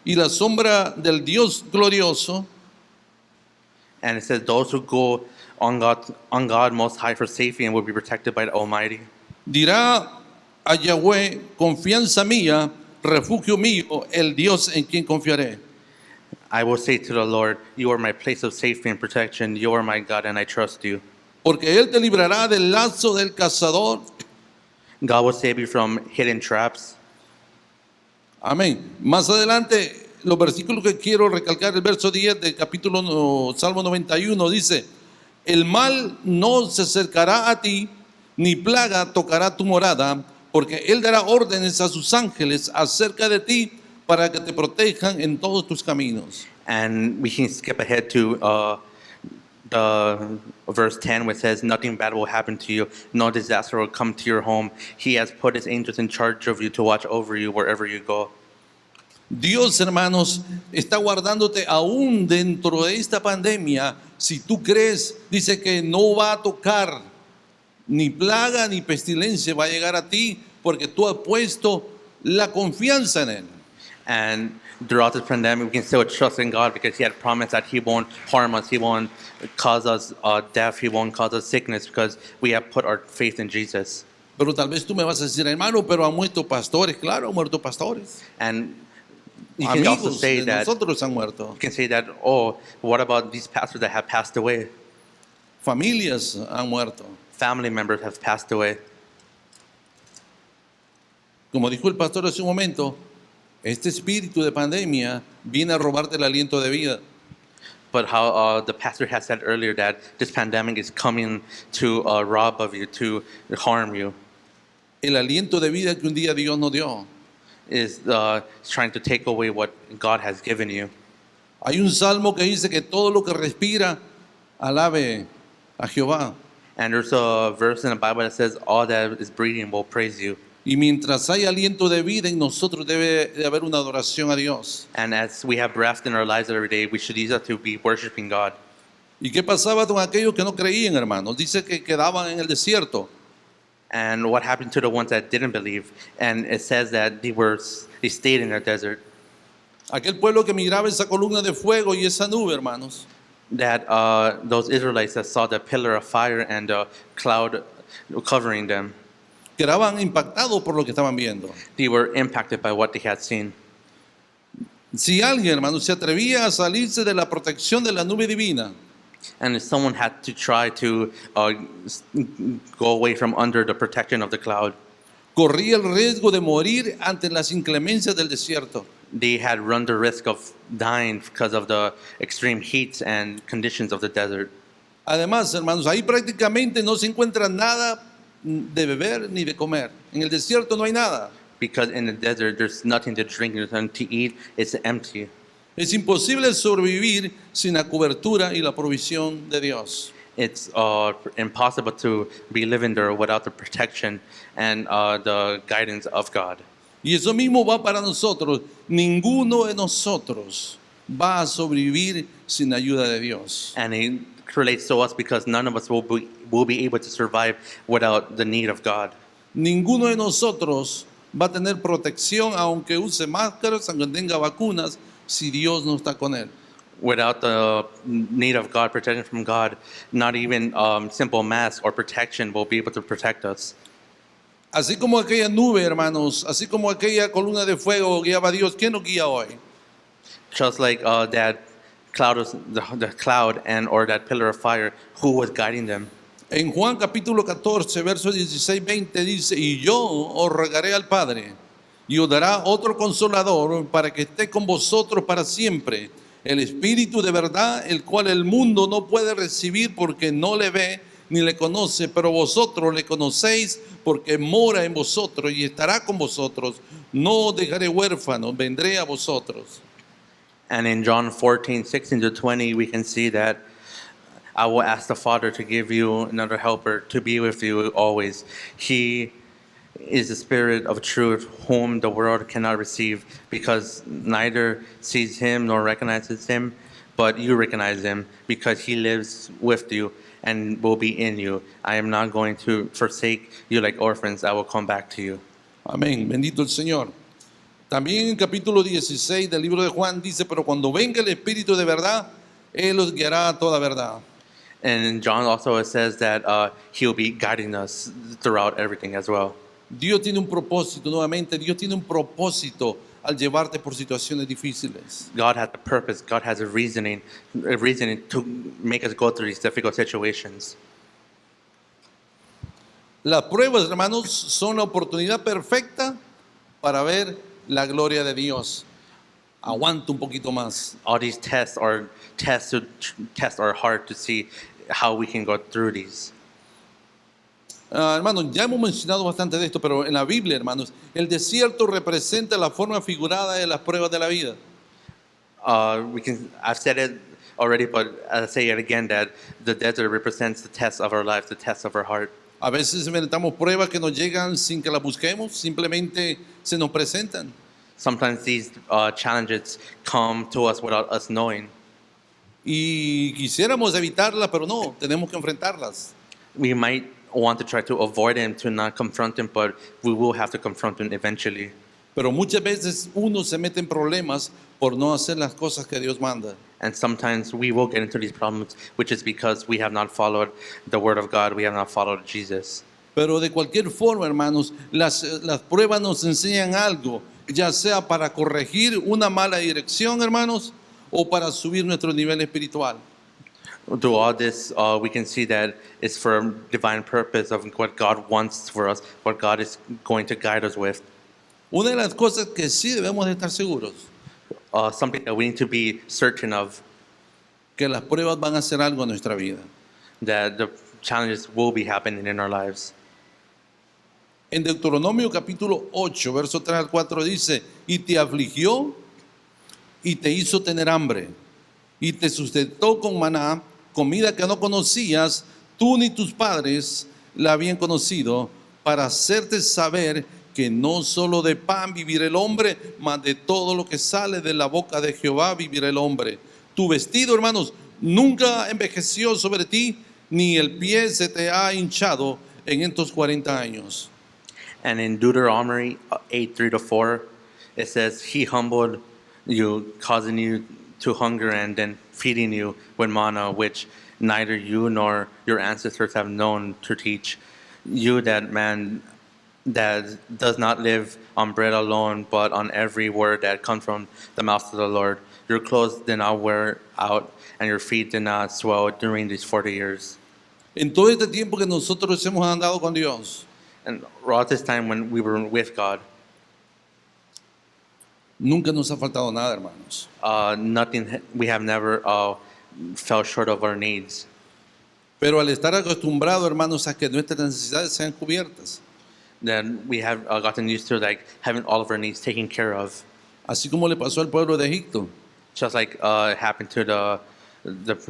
y la sombra del Dios glorioso, And it says, those who go on God Most High for safety and will be protected by the Almighty. dirá a Yahweh, confianza mía, refugio mío, el Dios en quien confiaré. I will say to the Lord, you are my place of safety and protection. You are my God, and I trust you. Porque Él te librará del lazo del cazador. God will save you from hidden traps. Amén. Más adelante, los versículos que quiero recalcar, el verso 10 del capítulo Salmo 91 dice, el mal no se acercará a ti, ni plaga tocará tu morada, porque Él dará órdenes a sus ángeles acerca de ti para que te protejan en todos tus caminos. And we can skip ahead to the verse 10, which says, nothing bad will happen to you. No disaster will come to your home. He has put his angels in charge of you to watch over you wherever you go. Dios, hermanos, está guardándote aún dentro de esta pandemia si tú crees, dice que no va a tocar ni plaga ni pestilencia va a llegar a ti porque tú has puesto la confianza en Él. And throughout this pandemic, we can still trust in God because He had promised that He won't harm us, He won't cause us death, He won't cause us sickness because we have put our faith in Jesus. Pero tal vez tú me vas a decir, hermano, pero han muerto pastores. Claro, han muerto pastores. And you can also Amigos say de that nosotros han muerto. you can say that, oh, what about these pastors that have passed away? Familias han muerto. Family members have passed away. Como dijo el pastor hace un momento, este espíritu de pandemia viene a robarte el aliento de vida. But how the pastor has said earlier that this pandemic is coming to rob of you, to harm you, El aliento de vida que un día Dios nos dio. is trying to take away what God has given you. Hay un salmo que dice que todo lo que respira alabe a Jehová. And there's a verse in the Bible that says, all that is breathing will praise you. Y mientras hay aliento de vida en nosotros debe de haber una adoración a Dios. And as we have breath in our lives every day, we should use that to be worshiping God. ¿Y qué pasaba con aquellos que no creían, hermanos? Dice que quedaban en el desierto. And what happened to the ones that didn't believe? And it says that they stayed in their desert. Aquel pueblo que miraba esa columna de fuego y esa nube, hermanos. That those Israelites that saw the pillar of fire and the cloud covering them, Quedaban impactados por lo que estaban viendo. they were impacted by what they had seen. Si alguien, hermanos, se atrevía a salirse de la protección de la nube divina, And if someone had to try to go away from under the protection of the cloud, corría el riesgo de morir ante las inclemencias del desierto. they had run the risk of dying because of the extreme heat and conditions of the desert. Además, hermanos, ahí prácticamente no se encuentra nada de beber ni de comer. En el desierto no hay nada. Because in the desert, there's nothing to drink, there's nothing to eat, it's empty. Es imposible sobrevivir sin la cobertura y la provisión de Dios. It's impossible to be living there without the protection and the guidance of God. Y eso mismo va para nosotros. Ninguno de nosotros va a sobrevivir sin ayuda de Dios. And it relates to us because none of us will be able to survive without the need of God. Ninguno de nosotros va a tener protección aunque use máscaras, aunque tenga vacunas, si Dios no está con él. Without the need of God, protection from God, not even simple mask or protection will be able to protect us. Así como aquella nube, hermanos, así como aquella columna de fuego guiaba a Dios, ¿quién nos guía hoy? Just like that cloud, the cloud and or that pillar of fire, who was guiding them? En Juan capítulo 14, versos 16-20 dice, y yo os rogaré al Padre, y os dará otro consolador para que esté con vosotros para siempre, el Espíritu de verdad, el cual el mundo no puede recibir porque no le ve ni le conoce, pero vosotros le conocéis porque mora en vosotros y estará con vosotros. No os dejaré huérfanos, vendré a vosotros. And in John 14:16-20, we can see that I will ask the Father to give you another helper to be with you always. He is the Spirit of truth, whom the world cannot receive, because neither sees him nor recognizes him, but you recognize him, because he lives with you and will be in you. I am not going to forsake you like orphans. I will come back to you. Amén, bendito el Señor. También en capítulo 16 del libro de Juan dice, pero cuando venga el Espíritu de verdad, Él os guiará a toda verdad. And in John also it says that he'll be guiding us throughout everything as well. Dios tiene un propósito, nuevamente, Dios tiene un propósito al llevarte por situaciones difíciles. God has a purpose. God has a reasoning to make us go through these difficult situations. Las pruebas, hermanos, son la oportunidad perfecta para ver la gloria de Dios. Aguanta un poquito más. All these tests are tests to test our heart to see how we can go through these. Hermanos, ya hemos mencionado bastante de esto, pero en la Biblia, hermanos, el desierto representa la forma figurada de las pruebas de la vida. I've said it already, but I'll say it again that the desert represents the test of our lives, the test of our heart. A veces enfrentamos pruebas que nos llegan sin que las busquemos, simplemente se nos presentan. Sometimes these challenges come to us without us knowing. Y quisiéramos evitarlas, pero no, tenemos que enfrentarlas. We might want to try to avoid him, to not confront him, but we will have to confront him eventually. Pero muchas veces uno se mete en problemas por no hacer las cosas que Dios manda. And sometimes we will get into these problems, which is because we have not followed the word of God, we have not followed Jesus. Pero de cualquier forma, hermanos, las pruebas nos enseñan algo, ya sea para corregir una mala dirección, hermanos, o para subir nuestro nivel espiritual. Through all this, we can see that it's for a divine purpose of what God wants for us, what God is going to guide us with. Una de las cosas que sí debemos de estar seguros, Something that we need to be certain of, que las pruebas van a hacer algo en nuestra vida. that the challenges will be happening in our lives. En Deuteronomio capítulo 8, verso 3 al 4 dice, y te afligió y te hizo tener hambre, y te sustentó con maná, comida que no conocías, tú ni tus padres la habían conocido, para hacerte saber que no solo de pan vivirá el hombre, mas de todo lo que sale de la boca de Jehová vivirá el hombre. Tu vestido, hermanos, nunca envejeció sobre ti, ni el pie se te ha hinchado en estos 40 años. And in Deuteronomy 8:3-4, it says, He humbled you, causing you to hunger, and then feeding you with manna, which neither you nor your ancestors have known to teach you, that man that does not live on bread alone, but on every word that comes from the mouth of the Lord. Your clothes did not wear out, and your feet did not swell during these 40 years. En todo este tiempo que nosotros hemos andado con Dios, And throughout this time when we were with God, nunca nos ha faltado nada, hermanos. we have never fell short of our needs. Pero al estar acostumbrados, hermanos, a que nuestras necesidades sean cubiertas, Then we have gotten used to like having all of our needs taken care of, así como le pasó al pueblo de Egipto. just like it happened to the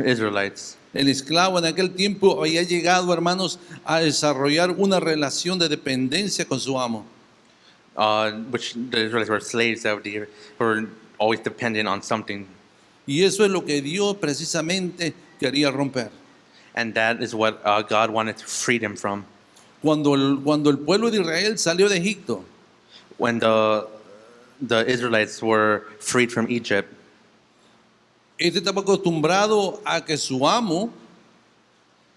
Israelites. El esclavo en aquel tiempo había llegado, hermanos, a desarrollar una relación de dependencia con su amo. Which the Israelites were slaves that were always dependent on something, Y eso es lo que Dios precisamente quería romper. and that is what God wanted to free them from. Cuando el pueblo de Israel salió de Egipto, When the Israelites were freed from Egypt, este estaba acostumbrado a que su amo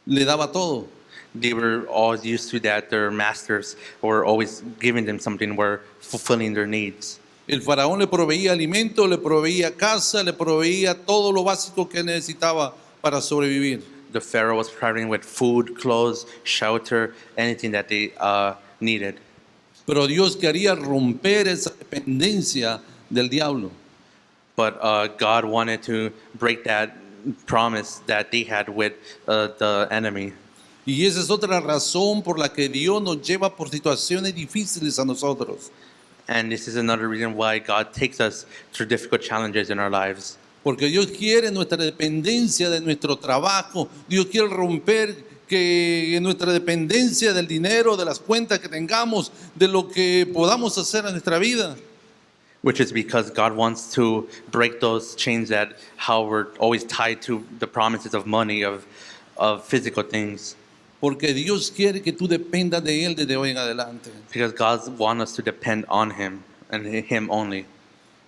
le daba todo. they were all used to that. Their masters were always giving them something, were fulfilling their needs. El faraón le proveía alimento, le proveía casa, le proveía todo lo básico que necesitaba para sobrevivir. The Pharaoh was providing with food, clothes, shelter, anything that they needed. Pero Dios quería romper esa dependencia del diablo. But God wanted to break that promise that they had with the enemy. Y esa es otra razón por la que Dios nos lleva por situaciones difíciles a nosotros. And this is another reason why God takes us through difficult challenges in our lives. Porque Dios quiere nuestra dependencia de nuestro trabajo. Dios quiere romper que nuestra dependencia del dinero, de las cuentas que tengamos, de lo que podamos hacer en nuestra vida. Which is because God wants to break those chains that how we're always tied to the promises of money, of physical things. Porque Dios quiere que tú dependas de Él desde hoy en adelante. Because God wants us to depend on Him and Him only.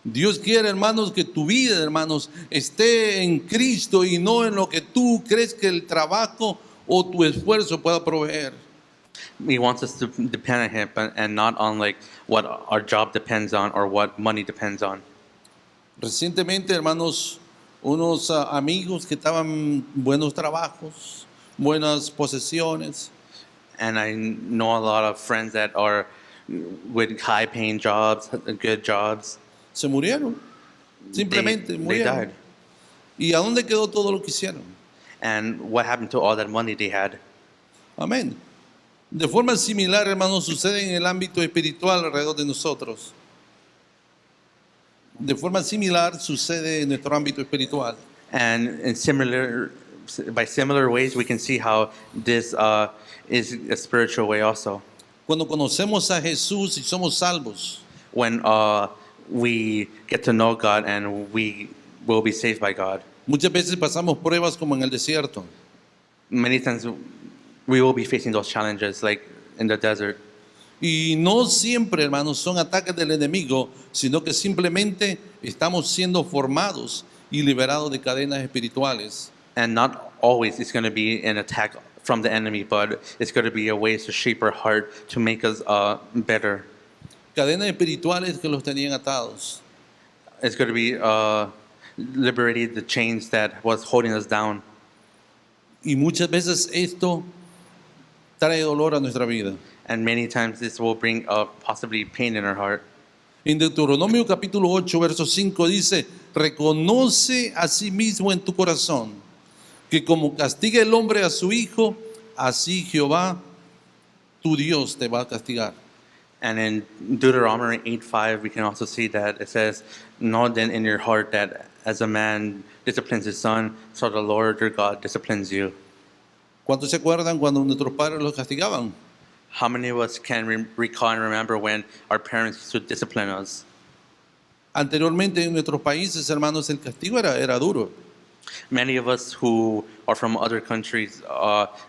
Dios quiere, hermanos, que tu vida, hermanos, esté en Cristo y no en lo que tú crees que el trabajo o tu esfuerzo pueda proveer. He wants us to depend on Him and not on like what our job depends on or what money depends on. Recientemente, hermanos, unos amigos que estaban en buenos trabajos, buenas posesiones, And I know a lot of friends that are with high-paying jobs, good jobs. se murieron. Simplemente They murieron. died. ¿Y a dónde quedó todo lo que hicieron? And what happened to all that money they had? Amén. De forma similar, hermanos, sucede en el ámbito espiritual alrededor de nosotros. De forma similar sucede en nuestro ámbito espiritual. And by similar ways, we can see how this is a spiritual way also. Cuando conocemos a Jesús y somos salvos, When we get to know God and we will be saved by God, Muchas veces pasamos pruebas como en el desierto. Many times we will be facing those challenges like in the desert. Y no siempre, hermanos, son ataques del enemigo, sino que simplemente estamos siendo formados y liberados de cadenas espirituales. And not always it's going to be an attack from the enemy, but it's going to be a way to shape our heart to make us better. Cadenas espirituales que los tenían atados. It's going to be liberating the chains that was holding us down. Y muchas veces esto trae dolor a nuestra vida. And many times this will bring possibly pain in our heart. En Deuteronomio capítulo 8, verso 5 dice, reconoce a sí mismo en tu corazón que como castiga el hombre a su hijo, así Jehová, tu Dios, te va a castigar. And in Deuteronomy 8:5, we can also see that it says, know then in your heart that as a man disciplines his son, so the Lord your God disciplines you. ¿Cuántos se acuerdan cuando nuestros padres los castigaban? How many of us can recall and remember when our parents used to discipline us? Anteriormente en nuestros países, hermanos, el castigo era duro. Many of us who are from other countries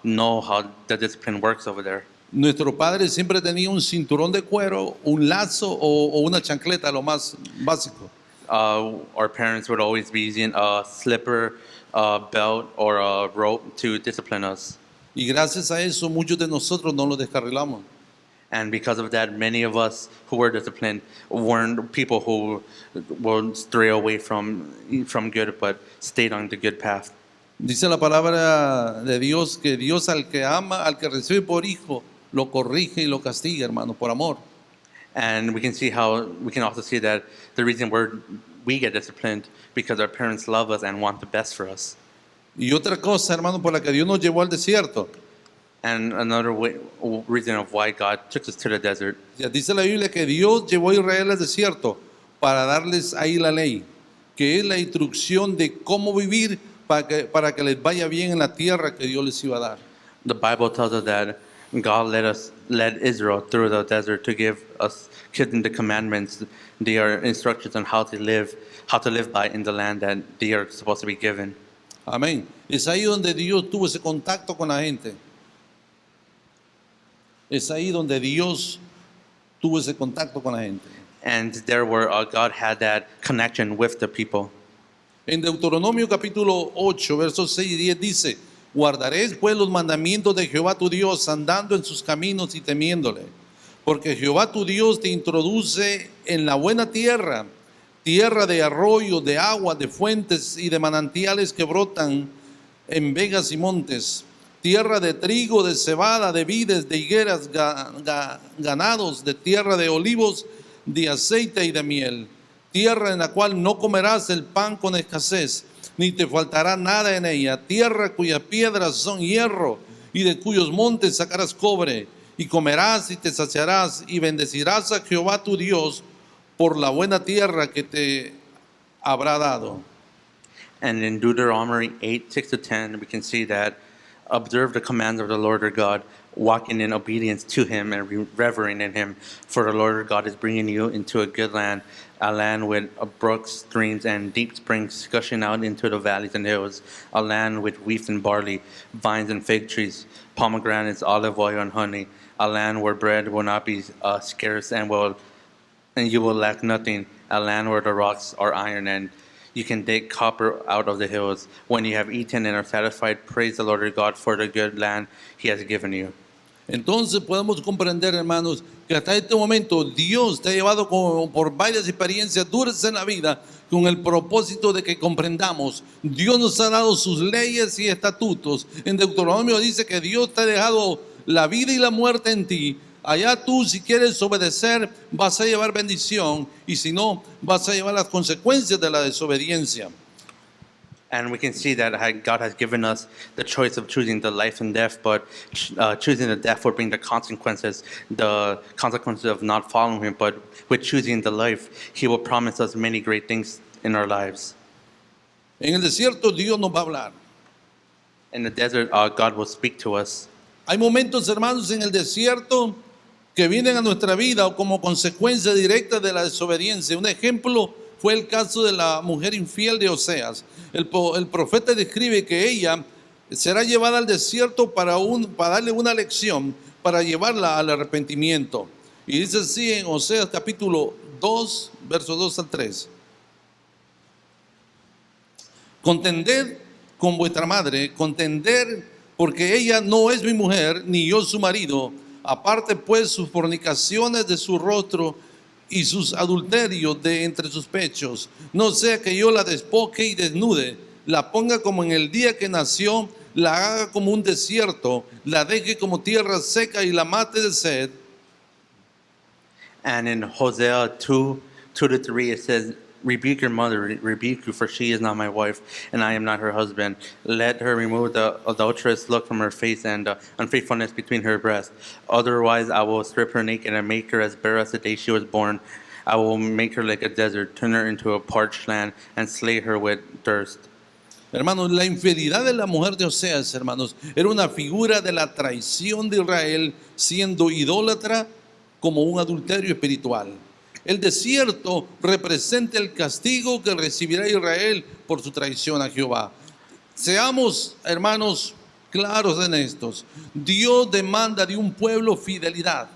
know how the discipline works over there. Nuestro padre siempre tenía un cinturón de cuero, un lazo o una chancleta, lo más básico. Our parents would always be using a slipper, a belt, or a rope to discipline us. Y gracias a eso muchos de nosotros no lo descarrilamos. And because of that, many of us who were disciplined weren't people who would stray away from good, but stayed on the good path. Dice la palabra de Dios que Dios al que ama, al que recibe por hijo, lo corrige y lo castiga, hermano, por amor. And we can also see that the reason we get disciplined because our parents love us and want the best for us. Y otra cosa, hermano, por la que Dios nos llevó al desierto. And another reason of why God took us to the desert. Ya dice la Biblia que Dios llevó a Israel al desierto para darles ahí la ley, que es la instrucción de cómo vivir para que les vaya bien en la tierra que Dios les iba a dar. The Bible tells us that God led Israel through the desert to give us the commandments. They are instructions on how to live by in the land that they are supposed to be given. Amén. Es ahí donde Dios tuvo ese contacto con la gente. Es ahí donde Dios tuvo ese contacto con la gente. And there where God had that connection with the people. En Deuteronomio capítulo 8, versos 6 y 10 dice, guardaréis pues los mandamientos de Jehová tu Dios, andando en sus caminos y temiéndole. Porque Jehová tu Dios te introduce en la buena tierra, tierra de arroyos, de aguas, de fuentes y de manantiales que brotan en vegas y montes, tierra de trigo, de cebada, de vides, de higueras, ganados, de tierra de olivos, de aceite y de miel, tierra en la cual no comerás el pan con escasez, ni te faltará nada en ella, tierra cuyas piedras son hierro, y de cuyos montes sacarás cobre, y comerás y te saciarás, y bendecirás a Jehová tu Dios por la buena tierra que te habrá dado. And in Deuteronomy 8:6-10, we can see that observe the commands of the Lord our God, walking in obedience to Him and revering in Him. For the Lord our God is bringing you into a good land, a land with brooks, streams, and deep springs gushing out into the valleys and hills, a land with wheat and barley, vines and fig trees, pomegranates, olive oil, and honey, a land where bread will not be scarce and you will lack nothing, a land where the rocks are iron and you can dig copper out of the hills. When you have eaten and are satisfied, praise the Lord your God for the good land He has given you. Entonces podemos comprender, hermanos, que hasta este momento Dios te ha llevado por varias experiencias duras en la vida con el propósito de que comprendamos. Dios nos ha dado sus leyes y estatutos. En Deuteronomio dice que Dios te ha dejado la vida y la muerte en ti. Allá tú, si quieres obedecer, vas a llevar bendición, y si no, vas a llevar las consecuencias de la desobediencia. And we can see that God has given us the choice of choosing the life and death, but choosing the death will bring the consequences of not following Him. But with choosing the life, He will promise us many great things in our lives. En el desierto Dios nos va a hablar. In the desert, God will speak to us. Hay momentos, hermanos, en el desierto que vienen a nuestra vida como consecuencia directa de la desobediencia. Un ejemplo fue el caso de la mujer infiel de Oseas. El profeta describe que ella será llevada al desierto para darle una lección, para llevarla al arrepentimiento. Y dice así en Oseas capítulo 2, versos 2 al 3. Contended con vuestra madre, contender, porque ella no es mi mujer, ni yo su marido. Aparte pues sus fornicaciones de su rostro y sus adulterios de entre sus pechos. No sea que yo la despoje y desnude, la ponga como en el día que nació, la haga como un desierto, la deje como tierra seca y la mate de sed. And in Hosea 2:2-3, it says, rebuke your mother, rebuke you, for she is not my wife, and I am not her husband. Let her remove the adulterous look from her face and unfaithfulness between her breasts. Otherwise, I will strip her naked and make her as bare as the day she was born. I will make her like a desert, turn her into a parched land, and slay her with thirst. Hermanos, la infidelidad de la mujer de Oseas, hermanos, era una figura de la traición de Israel siendo idólatra como un adulterio espiritual. El desierto representa el castigo que recibirá Israel por su traición a Jehová. Seamos, hermanos, claros en estos. Dios demanda de un pueblo fidelidad.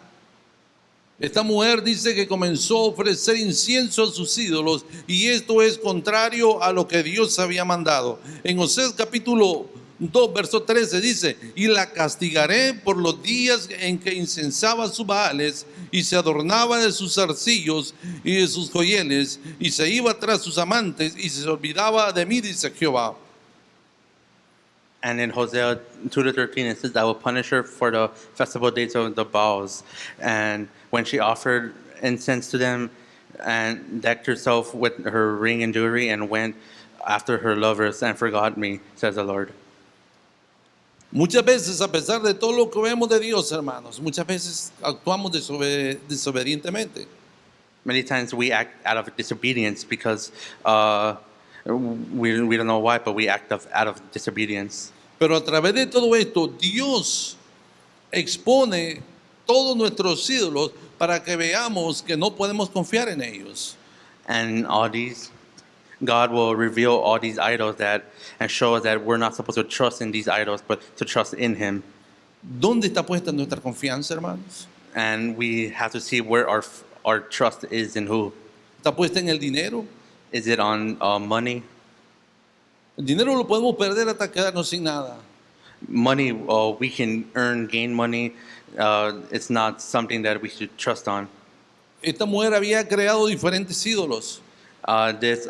Esta mujer dice que comenzó a ofrecer incienso a sus ídolos y esto es contrario a lo que Dios había mandado. En Oseas capítulo 2, verso 13 dice, y la castigaré por los días en que incensaba sus baales y se adornaba de sus zarcillos y de sus joyeles y se iba tras sus amantes y se olvidaba de mí, dice Jehová. And in Hosea 2:13, it says, I will punish her for the festival days of the Baals. And when she offered incense to them and decked herself with her ring and jewelry and went after her lovers and forgot me, says the Lord. Muchas veces, a pesar de todo lo que vemos de Dios, hermanos, muchas veces actuamos desobedientemente. Many times we act out of disobedience because we don't know why, but we act out of disobedience. Pero a través de todo esto, Dios expone todos nuestros ídolos para que veamos que no podemos confiar en ellos. And all these, God will reveal all these idols and show us that we're not supposed to trust in these idols, but to trust in Him. ¿Dónde está puesta nuestra confianza, hermanos? And we have to see where our trust is in who. ¿Está puesta en el dinero? Is it on money? El dinero lo podemos perder hasta quedarnos sin nada. Money, we can gain money. It's not something that we should trust on. Esta mujer había creado diferentes ídolos. This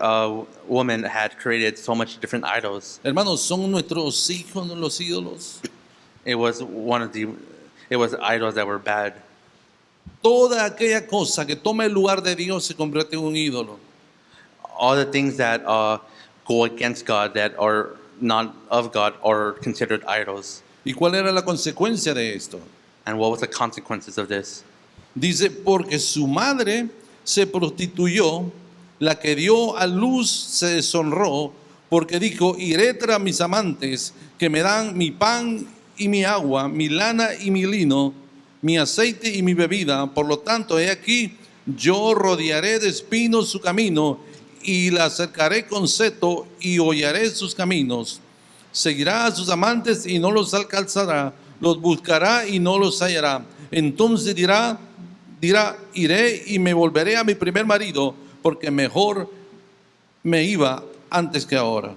woman had created so much different idols. Hermanos, ¿son nuestros hijos los ídolos? It was idols that were bad. Toda aquella cosa que toma el lugar de Dios se convierte en un ídolo. All the things that go against God, that are not of God, are considered idols. ¿Y cuál era la consecuencia de esto? And what was the consequences of this? Dice, porque su madre se prostituyó, la que dio a luz se deshonró, porque dijo, iré tras mis amantes, que me dan mi pan y mi agua, mi lana y mi lino, mi aceite y mi bebida. Por lo tanto, he aquí, yo rodearé de espinos su camino, y la cercaré con seto, y hollaré sus caminos. Seguirá a sus amantes y no los alcanzará, los buscará y no los hallará. Entonces dirá, iré y me volveré a mi primer marido, porque mejor me iba antes que ahora.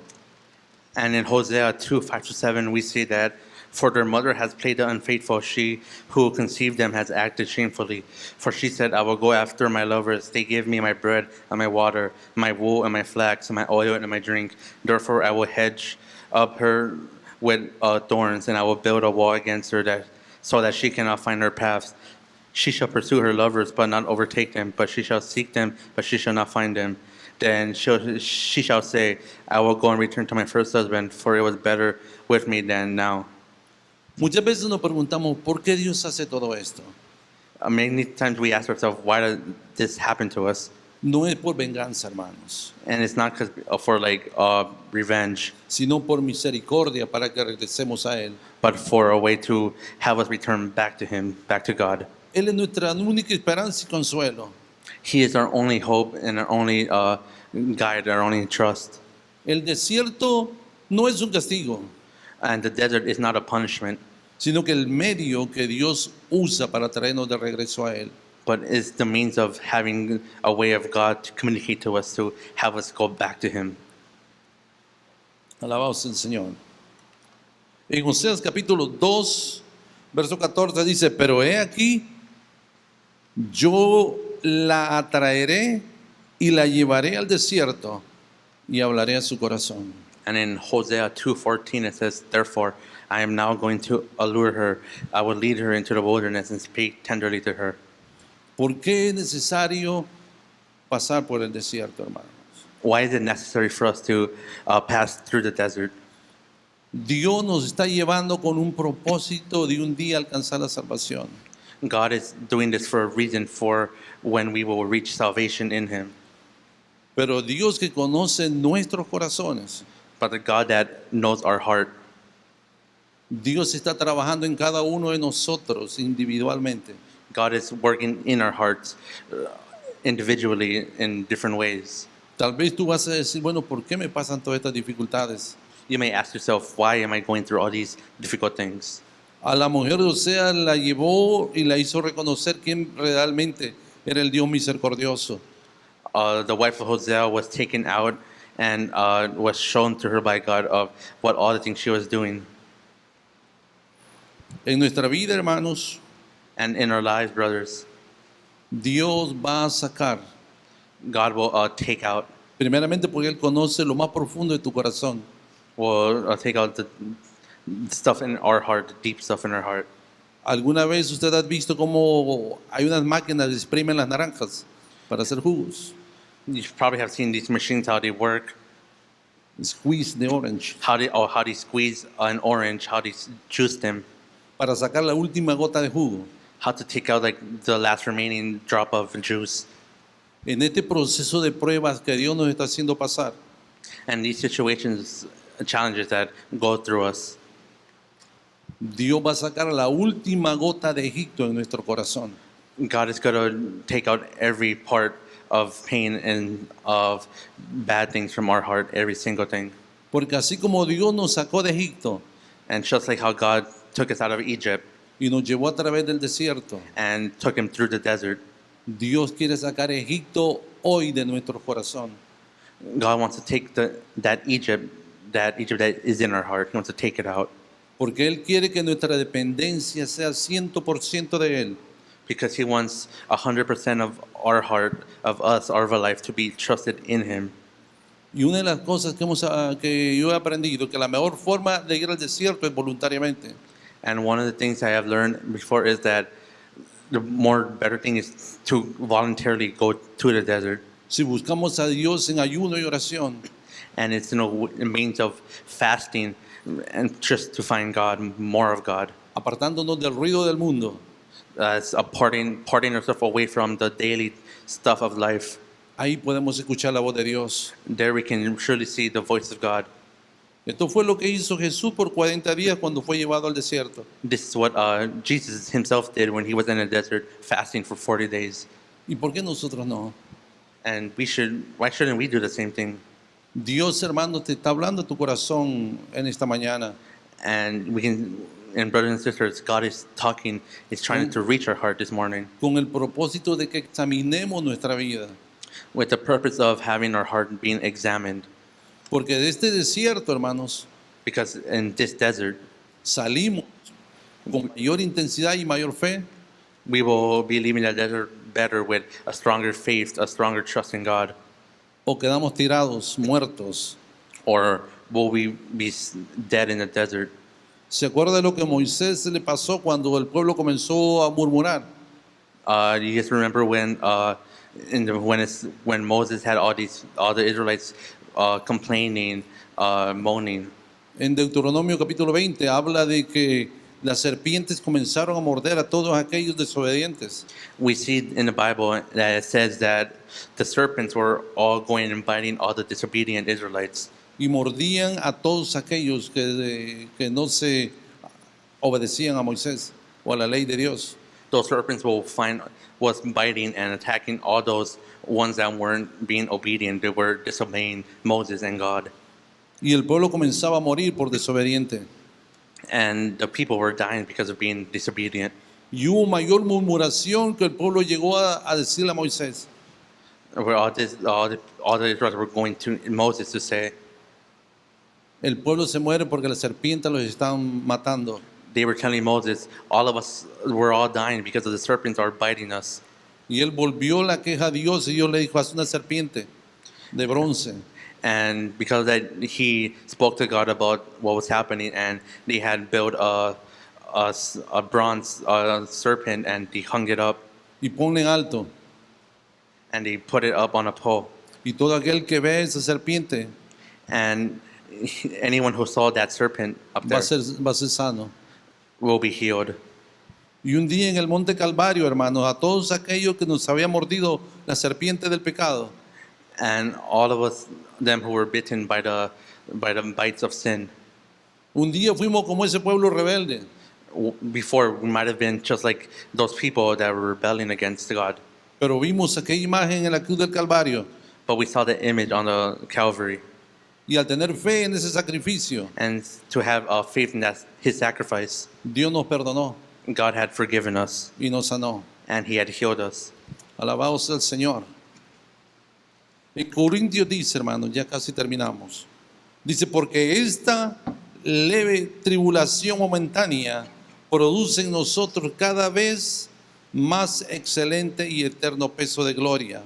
And in Hosea 2:5-7, we see that, for their mother has played the unfaithful, she who conceived them has acted shamefully. For she said, I will go after my lovers. They give me my bread and my water, my wool and my flax, and my oil and my drink. Therefore I will hedge up her with thorns, and I will build a wall against her, so that she cannot find her paths. She shall pursue her lovers, but not overtake them. But she shall seek them, but she shall not find them. Then she shall say, I will go and return to my first husband, for it was better with me than now. Muchas veces nos preguntamos, ¿por qué Dios hace todo esto? Many times we ask ourselves, why did this happen to us? No es por venganza, hermanos, And it's not for revenge, sino por misericordia para que regresemos a Él. but for a way to have us return back to Him, back to God. Él es nuestra única esperanza y consuelo. He is our only hope and our only guide, our only trust. El desierto no es un castigo, And the desert is not a punishment, sino que el medio que Dios usa para traernos de regreso a Él. but is the means of having a way of God to communicate to us, to have us go back to Him. Alabados el Señor. En Oseas capítulo 2, verso 14 dice, pero he aquí, yo la atraeré y la llevaré al desierto y hablaré a su corazón. And in Hosea 2:14 it says, therefore, I am now going to allure her. I will lead her into the wilderness and speak tenderly to her. ¿Por qué es necesario pasar por el desierto, hermanos? Why is it necessary for us to pass through the desert? Dios nos está llevando con un propósito de un día alcanzar la salvación. God is doing this for a reason, for when we will reach salvation in Him. Pero Dios que conoce nuestros corazones, But the God that knows our heart, Dios está trabajando en cada uno de nosotros individualmente. God is working in our hearts individually in different ways. Tal vez tú vas a decir, bueno, ¿por qué me pasan todas estas dificultades? You may ask yourself, why am I going through all these difficult things? A la mujer de Oseas la llevó y la hizo reconocer quién realmente era el Dios misericordioso. The wife of Hosea was taken out and was shown to her by God of what all the things she was doing. En nuestra vida, hermanos, And in our lives, brothers, Dios va a sacar, God will take out primeramente porque Él conoce lo más profundo de tu corazón. take out the stuff in our heart, the deep stuff in our heart. ¿Alguna vez usted ha visto cómo hay unas máquinas que exprimen las naranjas para hacer jugos? You probably have seen these machines, how they work, Squeeze the orange. how they squeeze an orange, how they juice them, Para sacar la última gota de jugo. how to take out like the last remaining drop of juice. En este proceso de pruebas que Dios nos está haciendo pasar, And these situations, challenges that go through us, Dios va a sacar la última gota de Egipto en nuestro corazón. God is going to take out every part of pain and of bad things from our heart, every single thing. Porque así como Dios nos sacó de Egipto And just like how God took us out of Egypt y nos llevó a través del desierto, and took him through the desert, Dios quiere sacar Egipto hoy de nuestro corazón. God wants to take that Egypt that is in our heart. He wants to take it out Porque Él quiere que nuestra dependencia sea 100% de Él. because He wants 100% of our heart, of us, our life, to be trusted in Him. Y una de las cosas que yo he aprendido, que la mejor forma de ir al desierto es voluntariamente. And one of the things I have learned before is that the better thing is to voluntarily go to the desert. Si buscamos a Dios en ayuno y oración, And it's a means of fasting and just to find God, more of God. apartándonos del ruido del mundo, It's parting ourselves away from the daily stuff of life. ahí podemos escuchar la voz de Dios. There we can surely see the voice of God. Esto fue lo que hizo Jesús por 40 días cuando fue llevado al desierto. This is what Jesus himself did when he was in the desert, fasting for 40 days. ¿Y por qué nosotros no? And why shouldn't we do the same thing? Dios, hermano, te está hablando a tu corazón en esta mañana. And brothers and sisters, God is talking, He's trying to reach our heart this morning Con el propósito de que examinemos nuestra vida. with the purpose of having our heart being examined. Porque de este desierto, hermanos, Because in this desert, salimos con mayor intensidad y mayor fe, we will be leaving the desert better with a stronger faith, a stronger trust in God. o quedamos tirados, muertos. Or will we be dead in the desert? ¿Se acuerda de lo que a Moisés le pasó cuando el pueblo comenzó a murmurar? You guys remember when when Moses had all the Israelites complaining, moaning. En Deuteronomio capítulo 20 habla de que las serpientes comenzaron a morder a todos aquellos desobedientes. We see in the Bible that it says that the serpents were all going and biting all the disobedient Israelites, Y mordían a todos aquellos que no se obedecían a Moisés o a la ley de Dios. those serpents was biting and attacking all those ones that weren't being obedient. They were disobeying Moses and God. Y el pueblo comenzaba a morir por desobediente. And the people were dying because of being disobedient. Y hubo mayor murmuración que el pueblo llegó a decirle a Moisés. Where all the Israelites were going to Moses to say, El pueblo se muere porque las serpientes los están matando. they were telling Moses, all of us were all dying because of the serpents are biting us. Y él volvió la queja a Dios y Dios le dijo, haz una serpiente de bronce. And because of that, he spoke to God about what was happening, and they had built a bronze serpent, and they hung it up, Y ponle en alto. and they put it up on a pole. Y todo aquel que ve esa serpiente And anyone who saw that serpent up there va a ser sano. will be healed. Y un día en el monte Calvario, hermanos, a todos aquellos que nos había mordido la serpiente del pecado, And all of us, them who were bitten by the bites of sin, un día fuimos como ese pueblo rebelde. before we might have been just like those people that were rebelling against God. Pero vimos aquella imagen en la cruz del Calvario. But we saw the image on the Calvary, Y al tener fe en ese sacrificio, and to have faith in that His sacrifice, Dios nos perdonó God had forgiven us, y nos sanó. and He had healed us. Alabado sea el Señor. En Corintios dice, hermanos, ya casi terminamos. Dice, porque esta leve tribulación momentánea produce en nosotros cada vez más excelente y eterno peso de gloria.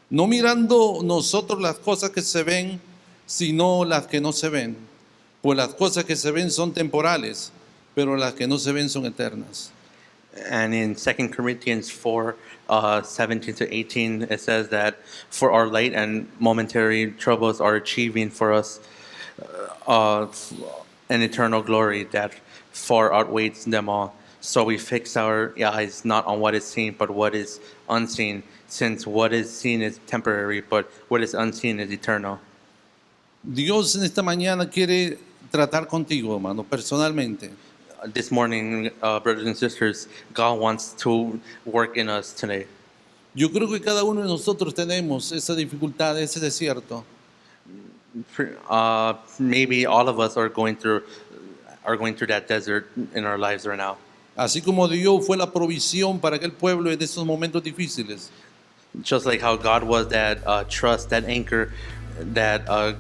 No mirando nosotros las cosas que se ven, sino las que no se ven. Pues las cosas que se ven son temporales, pero las que no se ven son eternas. And in 2 Corinthians 4, 17 to 18, it says that for our light and momentary troubles are achieving for us an eternal glory that far outweighs them all. So we fix our eyes not on what is seen, but what is unseen, since what is seen is temporary, but what is unseen is eternal. Dios en esta mañana quiere tratar contigo, hermano, personalmente. This morning, brothers and sisters, God wants to work in us today. Yo creo que cada uno de nosotros tenemos esa dificultad, ese desierto. Maybe all of us are going through that desert in our lives right now. Así como Dios fue la provisión para aquel pueblo en esos momentos difíciles. Just like how God was that trust, that anchor, that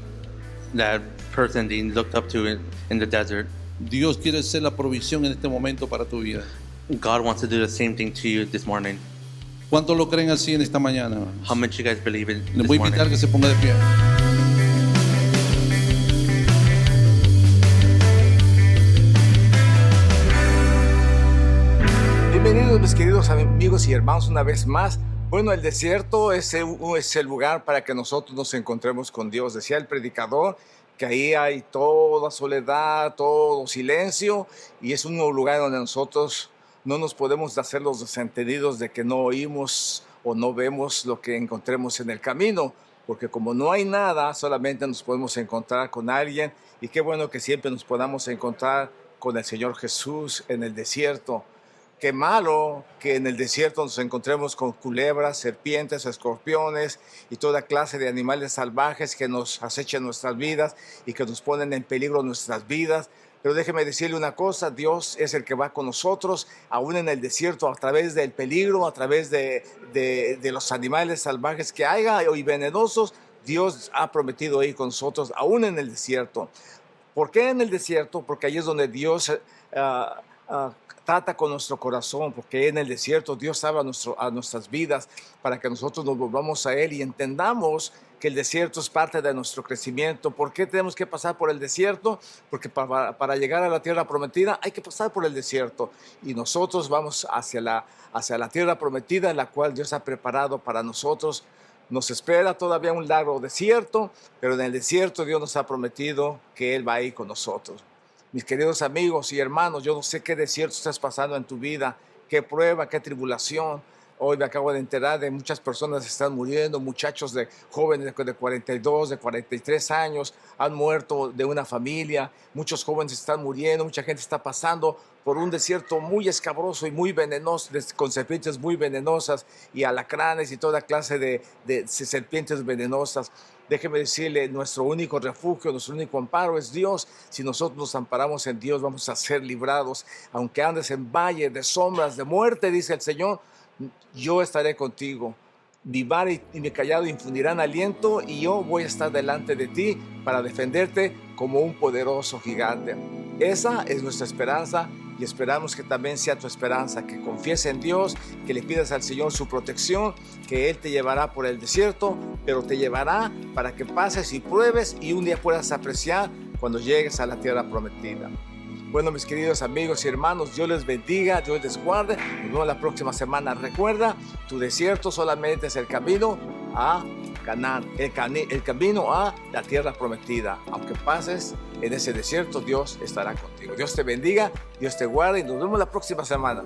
person they looked up to in the desert. Dios quiere ser la provisión en este momento para tu vida. God wants to do the same thing to you this morning. ¿Cuántos lo creen así en esta mañana? How much you guys believe in Les this voy a invitar morning? que se ponga de pie. Bienvenidos mis queridos amigos y hermanos una vez más. Bueno, el desierto es el lugar para que nosotros nos encontremos con Dios. Decía el predicador que ahí hay toda soledad, todo silencio, y es un lugar donde nosotros no nos podemos hacer los desentendidos de que no oímos o no vemos lo que encontremos en el camino, porque como no hay nada, solamente nos podemos encontrar con alguien, y qué bueno que siempre nos podamos encontrar con el Señor Jesús en el desierto. Qué malo que en el desierto nos encontremos con culebras, serpientes, escorpiones y toda clase de animales salvajes que nos acechan nuestras vidas y que nos ponen en peligro nuestras vidas. Pero déjeme decirle una cosa, Dios es el que va con nosotros, aún en el desierto, a través del peligro, a través de los animales salvajes que haya y venenosos. Dios ha prometido ir con nosotros, aún en el desierto. ¿Por qué en el desierto? Porque ahí es donde Dios trata con nuestro corazón, porque en el desierto Dios habla a nuestras vidas para que nosotros nos volvamos a Él y entendamos que el desierto es parte de nuestro crecimiento. ¿Por qué tenemos que pasar por el desierto? Porque para llegar a la tierra prometida hay que pasar por el desierto, y nosotros vamos hacia la tierra prometida, en la cual Dios ha preparado para nosotros. Nos espera todavía un largo desierto, pero en el desierto Dios nos ha prometido que Él va a ir con nosotros. Mis queridos amigos y hermanos, yo no sé qué desierto estás pasando en tu vida, qué prueba, qué tribulación, Hoy me acabo de enterar de muchas personas que están muriendo, muchachos jóvenes de 42, de 43 años han muerto de una familia, muchos jóvenes están muriendo, mucha gente está pasando por un desierto muy escabroso y muy venenoso, con serpientes muy venenosas y alacranes y toda clase de serpientes venenosas. Déjeme decirle, nuestro único refugio, nuestro único amparo es Dios. Si nosotros nos amparamos en Dios, vamos a ser librados. Aunque andes en valle de sombras de muerte, dice el Señor, yo estaré contigo. Mi vara y mi callado infundirán aliento, y yo voy a estar delante de ti para defenderte como un poderoso gigante. Esa es nuestra esperanza, y esperamos que también sea tu esperanza, que confíes en Dios, que le pidas al Señor su protección, que Él te llevará por el desierto, pero te llevará para que pases y pruebes y un día puedas apreciar cuando llegues a la tierra prometida. Bueno, mis queridos amigos y hermanos, Dios les bendiga, Dios les guarde. Nos vemos la próxima semana. Recuerda, tu desierto solamente es el camino a Canaán, el camino a la tierra prometida. Aunque pases en ese desierto, Dios estará contigo. Dios te bendiga, Dios te guarde y nos vemos la próxima semana.